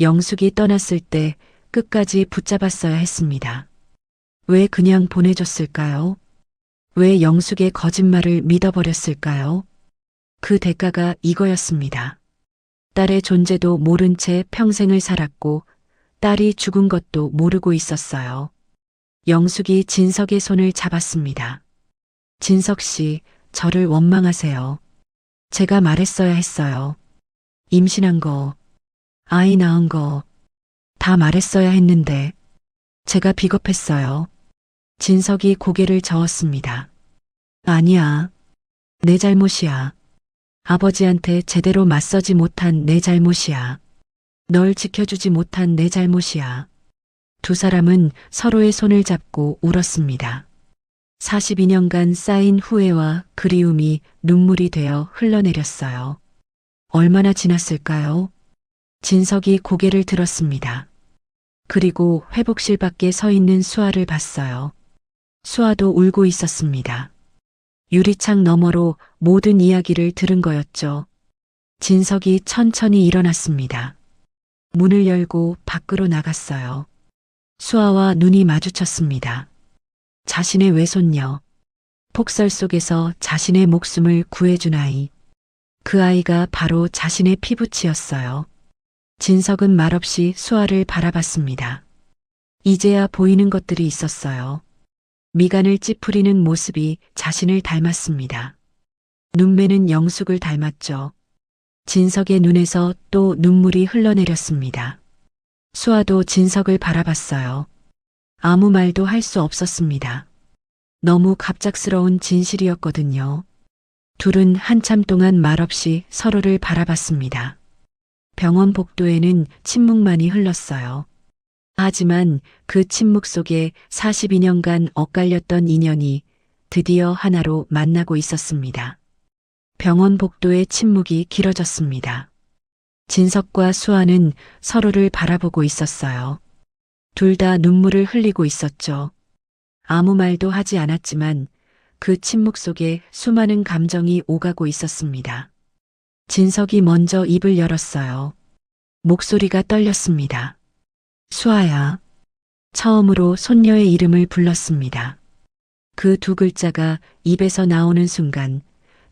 영숙이 떠났을 때 끝까지 붙잡았어야 했습니다. 왜 그냥 보내줬을까요? 왜 영숙의 거짓말을 믿어버렸을까요? 그 대가가 이거였습니다. 딸의 존재도 모른 채 평생을 살았고 딸이 죽은 것도 모르고 있었어요. 영숙이 진석의 손을 잡았습니다. 진석 씨, 저를 원망하세요. 제가 말했어야 했어요. 임신한 거, 아이 낳은 거, 다 말했어야 했는데, 제가 비겁했어요. 진석이 고개를 저었습니다. 아니야. 내 잘못이야. 아버지한테 제대로 맞서지 못한 내 잘못이야. 널 지켜주지 못한 내 잘못이야. 두 사람은 서로의 손을 잡고 울었습니다. 42년간 쌓인 후회와 그리움이 눈물이 되어 흘러내렸어요. 얼마나 지났을까요? 진석이 고개를 들었습니다. 그리고 회복실 밖에 서 있는 수아를 봤어요. 수아도 울고 있었습니다. 유리창 너머로 모든 이야기를 들은 거였죠. 진석이 천천히 일어났습니다. 문을 열고 밖으로 나갔어요. 수아와 눈이 마주쳤습니다. 자신의 외손녀, 폭설 속에서 자신의 목숨을 구해준 아이. 그 아이가 바로 자신의 피부치였어요. 진석은 말없이 수아를 바라봤습니다. 이제야 보이는 것들이 있었어요. 미간을 찌푸리는 모습이 자신을 닮았습니다. 눈매는 영숙을 닮았죠. 진석의 눈에서 또 눈물이 흘러내렸습니다. 수아도 진석을 바라봤어요. 아무 말도 할 수 없었습니다. 너무 갑작스러운 진실이었거든요. 둘은 한참 동안 말없이 서로를 바라봤습니다. 병원 복도에는 침묵만이 흘렀어요. 하지만 그 침묵 속에 42년간 엇갈렸던 인연이 드디어 하나로 만나고 있었습니다. 병원 복도의 침묵이 길어졌습니다. 진석과 수아는 서로를 바라보고 있었어요. 둘 다 눈물을 흘리고 있었죠. 아무 말도 하지 않았지만 그 침묵 속에 수많은 감정이 오가고 있었습니다. 진석이 먼저 입을 열었어요. 목소리가 떨렸습니다. 수아야. 처음으로 손녀의 이름을 불렀습니다. 그 두 글자가 입에서 나오는 순간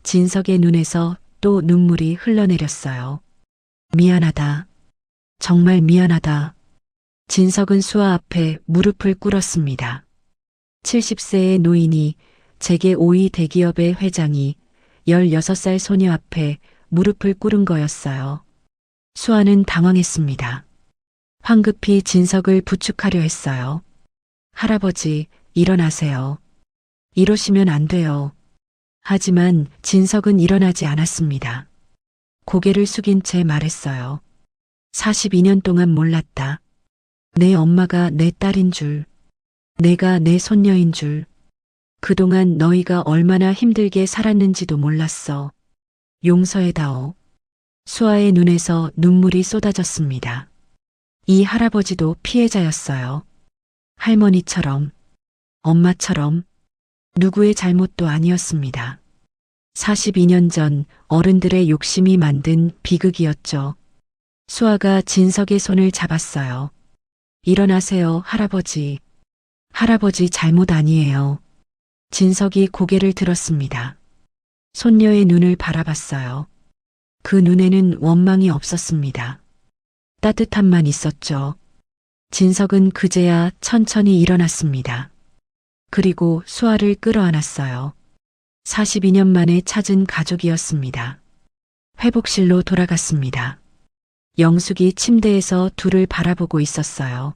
진석의 눈에서 또 눈물이 흘러내렸어요. 미안하다. 정말 미안하다. 진석은 수아 앞에 무릎을 꿇었습니다. 70세의 노인이 재계 5위 대기업의 회장이 16살 소녀 앞에 무릎을 꿇은 거였어요. 수아는 당황했습니다. 황급히 진석을 부축하려 했어요. 할아버지, 일어나세요. 이러시면 안 돼요. 하지만 진석은 일어나지 않았습니다. 고개를 숙인 채 말했어요. 42년 동안 몰랐다. 내 엄마가 내 딸인 줄, 내가 내 손녀인 줄, 그동안 너희가 얼마나 힘들게 살았는지도 몰랐어. 용서해다오. 수아의 눈에서 눈물이 쏟아졌습니다. 이 할아버지도 피해자였어요. 할머니처럼, 엄마처럼, 누구의 잘못도 아니었습니다. 42년 전 어른들의 욕심이 만든 비극이었죠. 수아가 진석의 손을 잡았어요. 일어나세요, 할아버지. 할아버지 잘못 아니에요. 진석이 고개를 들었습니다. 손녀의 눈을 바라봤어요. 그 눈에는 원망이 없었습니다. 따뜻함만 있었죠. 진석은 그제야 천천히 일어났습니다. 그리고 수아를 끌어안았어요. 42년 만에 찾은 가족이었습니다. 회복실로 돌아갔습니다. 영숙이 침대에서 둘을 바라보고 있었어요.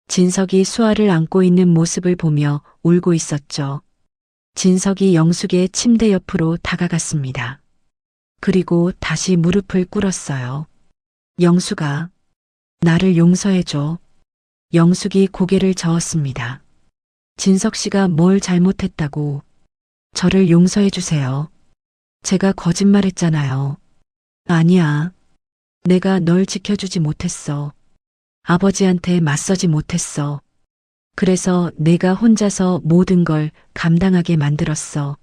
진석이 수아를 안고 있는 모습을 보며 울고 있었죠. 진석이 영숙의 침대 옆으로 다가갔습니다. 그리고 다시 무릎을 꿇었어요. 영숙아, 나를 용서해줘. 영숙이 고개를 저었습니다. 진석 씨가 뭘 잘못했다고. 저를 용서해주세요. 제가 거짓말했잖아요. 아니야. 내가 널 지켜주지 못했어. 아버지한테 맞서지 못했어. 그래서 내가 혼자서 모든 걸 감당하게 만들었어.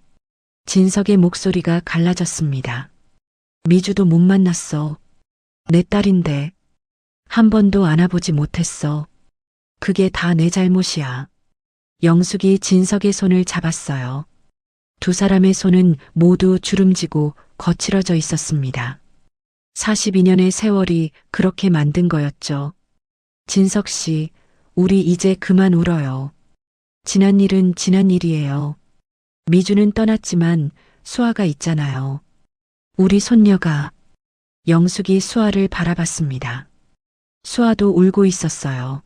진석의 목소리가 갈라졌습니다. 미주도 못 만났어. 내 딸인데 한 번도 안아보지 못했어. 그게 다 내 잘못이야. 영숙이 진석의 손을 잡았어요. 두 사람의 손은 모두 주름지고 거칠어져 있었습니다. 42년의 세월이 그렇게 만든 거였죠. 진석 씨, 우리 이제 그만 울어요. 지난 일은 지난 일이에요. 미주는 떠났지만 수아가 있잖아요. 우리 손녀가. 영숙이 수아를 바라봤습니다. 수아도 울고 있었어요.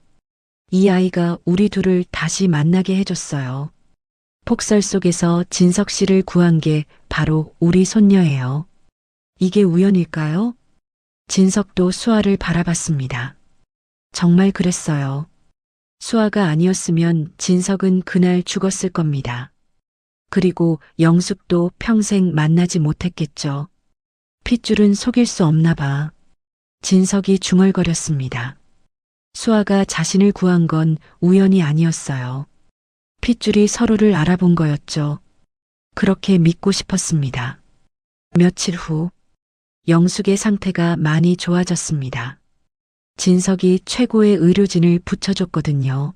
이 아이가 우리 둘을 다시 만나게 해줬어요. 폭설 속에서 진석 씨를 구한 게 바로 우리 손녀예요. 이게 우연일까요? 진석도 수아를 바라봤습니다. 정말 그랬어요. 수아가 아니었으면 진석은 그날 죽었을 겁니다. 그리고 영숙도 평생 만나지 못했겠죠. 핏줄은 속일 수 없나 봐. 진석이 중얼거렸습니다. 수아가 자신을 구한 건 우연이 아니었어요. 핏줄이 서로를 알아본 거였죠. 그렇게 믿고 싶었습니다. 며칠 후, 영숙의 상태가 많이 좋아졌습니다. 진석이 최고의 의료진을 붙여줬거든요.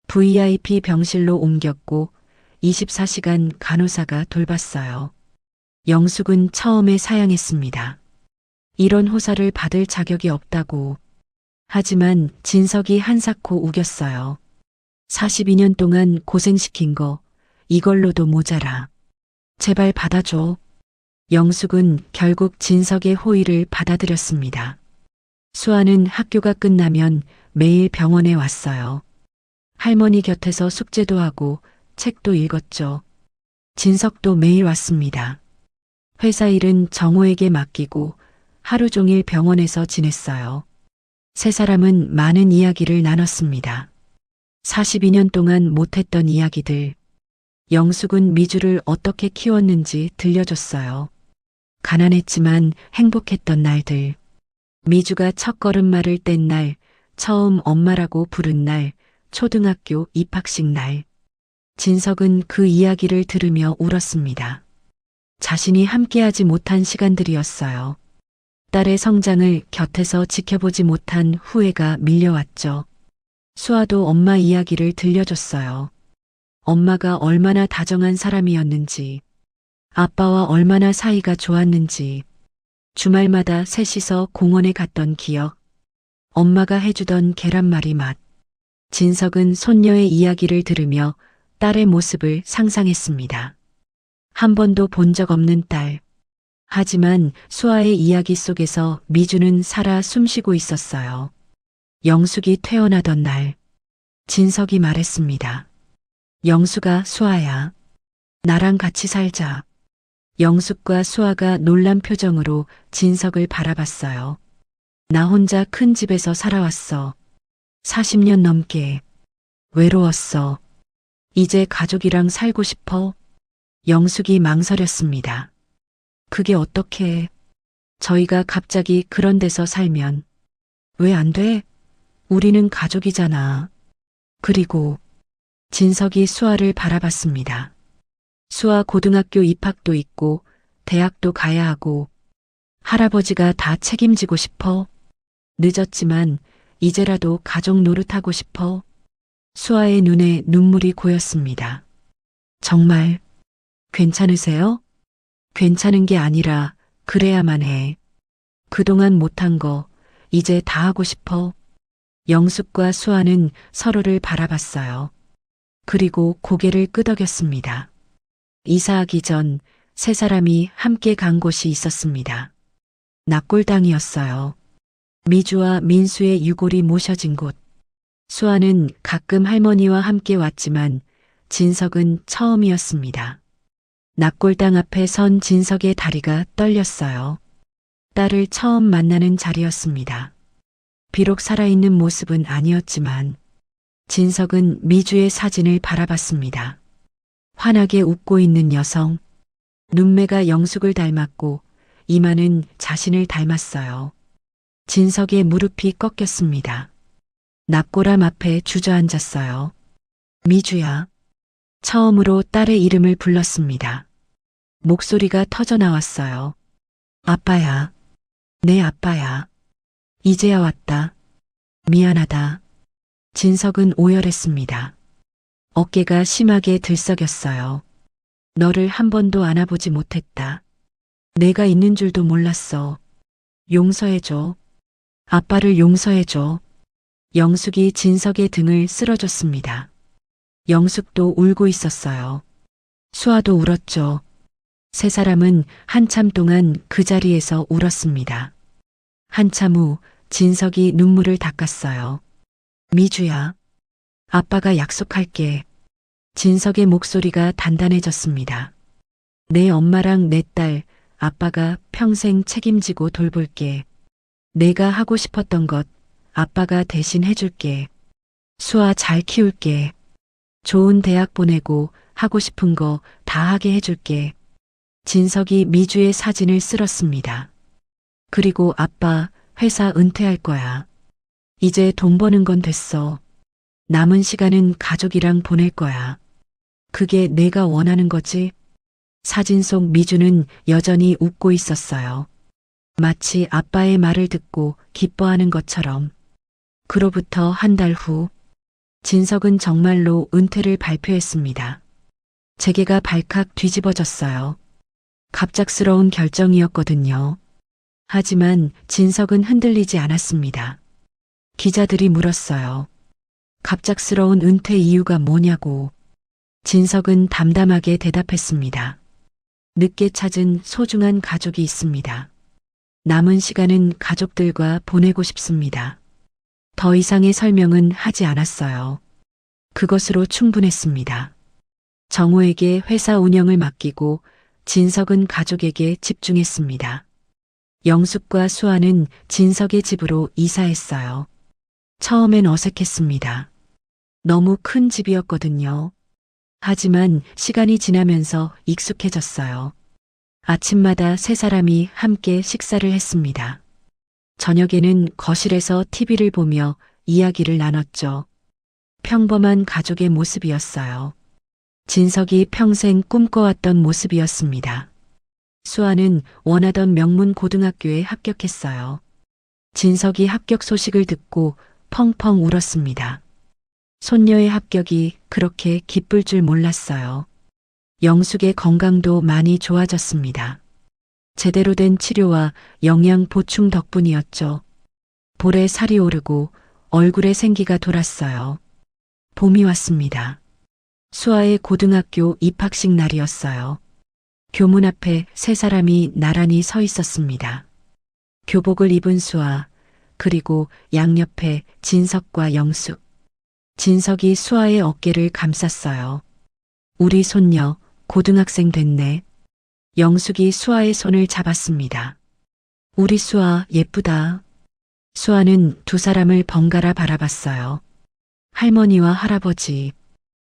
VIP 병실로 옮겼고 24시간 간호사가 돌봤어요. 영숙은 처음에 사양했습니다. 이런 호사를 받을 자격이 없다고. 하지만 진석이 한사코 우겼어요. 42년 동안 고생시킨 거 이걸로도 모자라. 제발 받아줘. 영숙은 결국 진석의 호의를 받아들였습니다. 수아는 학교가 끝나면 매일 병원에 왔어요. 할머니 곁에서 숙제도 하고 책도 읽었죠. 진석도 매일 왔습니다. 회사 일은 정호에게 맡기고 하루 종일 병원에서 지냈어요. 세 사람은 많은 이야기를 나눴습니다. 42년 동안 못했던 이야기들. 영숙은 미주를 어떻게 키웠는지 들려줬어요. 가난했지만 행복했던 날들. 미주가 첫 걸음마를 뗀 날, 처음 엄마라고 부른 날, 초등학교 입학식 날. 진석은 그 이야기를 들으며 울었습니다. 자신이 함께하지 못한 시간들이었어요. 딸의 성장을 곁에서 지켜보지 못한 후회가 밀려왔죠. 수아도 엄마 이야기를 들려줬어요. 엄마가 얼마나 다정한 사람이었는지, 아빠와 얼마나 사이가 좋았는지, 주말마다 셋이서 공원에 갔던 기억, 엄마가 해주던 계란말이 맛. 진석은 손녀의 이야기를 들으며 딸의 모습을 상상했습니다. 한 번도 본 적 없는 딸. 하지만 수아의 이야기 속에서 미주는 살아 숨쉬고 있었어요. 영숙이 퇴원하던 날, 진석이 말했습니다. 영숙아, 수아야. 나랑 같이 살자. 영숙과 수아가 놀란 표정으로 진석을 바라봤어요. 나 혼자 큰 집에서 살아왔어. 40년 넘게. 외로웠어. 이제 가족이랑 살고 싶어. 영숙이 망설였습니다. 그게 어떻게? 저희가 갑자기 그런 데서 살면. 왜 안 돼? 우리는 가족이잖아. 그리고 진석이 수아를 바라봤습니다. 수아 고등학교 입학도 있고 대학도 가야 하고 할아버지가 다 책임지고 싶어. 늦었지만 이제라도 가족 노릇하고 싶어. 수아의 눈에 눈물이 고였습니다. 정말 괜찮으세요? 괜찮은 게 아니라 그래야만 해. 그동안 못한 거 이제 다 하고 싶어. 영숙과 수아는 서로를 바라봤어요. 그리고 고개를 끄덕였습니다. 이사하기 전 세 사람이 함께 간 곳이 있었습니다. 납골당이었어요. 미주와 민수의 유골이 모셔진 곳. 수아는 가끔 할머니와 함께 왔지만 진석은 처음이었습니다. 납골당 앞에 선 진석의 다리가 떨렸어요. 딸을 처음 만나는 자리였습니다. 비록 살아있는 모습은 아니었지만 진석은 미주의 사진을 바라봤습니다. 환하게 웃고 있는 여성, 눈매가 영숙을 닮았고 이마는 자신을 닮았어요. 진석의 무릎이 꺾였습니다. 납골함 앞에 주저앉았어요. 미주야. 처음으로 딸의 이름을 불렀습니다. 목소리가 터져 나왔어요. 아빠야. 내 아빠야. 이제야 왔다. 미안하다. 진석은 오열했습니다. 어깨가 심하게 들썩였어요. 너를 한 번도 안아보지 못했다. 내가 있는 줄도 몰랐어. 용서해줘. 아빠를 용서해줘. 영숙이 진석의 등을 쓸어줬습니다. 영숙도 울고 있었어요. 수아도 울었죠. 세 사람은 한참 동안 그 자리에서 울었습니다. 한참 후 진석이 눈물을 닦았어요. 미주야. 아빠가 약속할게. 진석의 목소리가 단단해졌습니다. 내 엄마랑 내 딸, 아빠가 평생 책임지고 돌볼게. 내가 하고 싶었던 것, 아빠가 대신 해줄게. 수아 잘 키울게. 좋은 대학 보내고 하고 싶은 거 다 하게 해줄게. 진석이 미주의 사진을 쓸었습니다. 그리고 아빠, 회사 은퇴할 거야. 이제 돈 버는 건 됐어. 남은 시간은 가족이랑 보낼 거야. 그게 내가 원하는 거지? 사진 속 미주는 여전히 웃고 있었어요. 마치 아빠의 말을 듣고 기뻐하는 것처럼. 그로부터 한 달 후, 진석은 정말로 은퇴를 발표했습니다. 재계가 발칵 뒤집어졌어요. 갑작스러운 결정이었거든요. 하지만 진석은 흔들리지 않았습니다. 기자들이 물었어요. 갑작스러운 은퇴 이유가 뭐냐고. 진석은 담담하게 대답했습니다. 늦게 찾은 소중한 가족이 있습니다. 남은 시간은 가족들과 보내고 싶습니다. 더 이상의 설명은 하지 않았어요. 그것으로 충분했습니다. 정호에게 회사 운영을 맡기고 진석은 가족에게 집중했습니다. 영숙과 수아는 진석의 집으로 이사했어요. 처음엔 어색했습니다. 너무 큰 집이었거든요. 하지만 시간이 지나면서 익숙해졌어요. 아침마다 세 사람이 함께 식사를 했습니다. 저녁에는 거실에서 TV를 보며 이야기를 나눴죠. 평범한 가족의 모습이었어요. 진석이 평생 꿈꿔왔던 모습이었습니다. 수아는 원하던 명문 고등학교에 합격했어요. 진석이 합격 소식을 듣고 펑펑 울었습니다. 손녀의 합격이 그렇게 기쁠 줄 몰랐어요. 영숙의 건강도 많이 좋아졌습니다. 제대로 된 치료와 영양 보충 덕분이었죠. 볼에 살이 오르고 얼굴에 생기가 돌았어요. 봄이 왔습니다. 수아의 고등학교 입학식 날이었어요. 교문 앞에 세 사람이 나란히 서 있었습니다. 교복을 입은 수아, 그리고 양옆에 진석과 영숙. 진석이 수아의 어깨를 감쌌어요. 우리 손녀 고등학생 됐네. 영숙이 수아의 손을 잡았습니다. 우리 수아 예쁘다. 수아는 두 사람을 번갈아 바라봤어요. 할머니와 할아버지.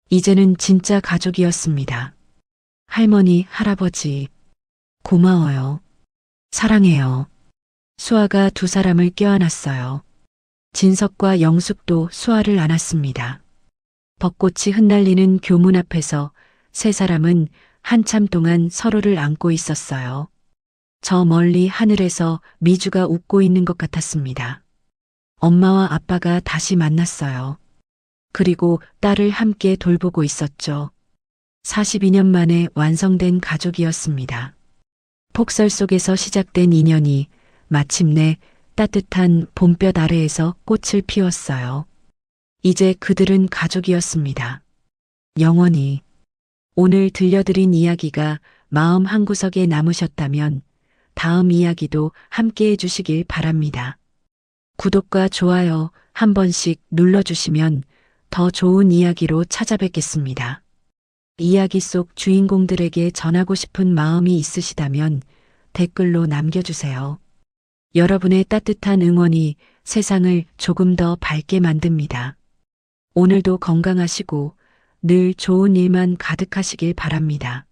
이제는 진짜 가족이었습니다. 할머니, 할아버지. 고마워요. 사랑해요. 수아가 두 사람을 껴안았어요. 진석과 영숙도 수아를 안았습니다. 벚꽃이 흩날리는 교문 앞에서 세 사람은 한참 동안 서로를 안고 있었어요. 저 멀리 하늘에서 미주가 웃고 있는 것 같았습니다. 엄마와 아빠가 다시 만났어요. 그리고 딸을 함께 돌보고 있었죠. 42년 만에 완성된 가족이었습니다. 폭설 속에서 시작된 인연이 마침내 따뜻한 봄볕 아래에서 꽃을 피웠어요. 이제 그들은 가족이었습니다. 영원히. 오늘 들려드린 이야기가 마음 한구석에 남으셨다면 다음 이야기도 함께 해주시길 바랍니다. 구독과 좋아요 한 번씩 눌러주시면 더 좋은 이야기로 찾아뵙겠습니다. 이야기 속 주인공들에게 전하고 싶은 마음이 있으시다면 댓글로 남겨주세요. 여러분의 따뜻한 응원이 세상을 조금 더 밝게 만듭니다. 오늘도 건강하시고 늘 좋은 일만 가득하시길 바랍니다.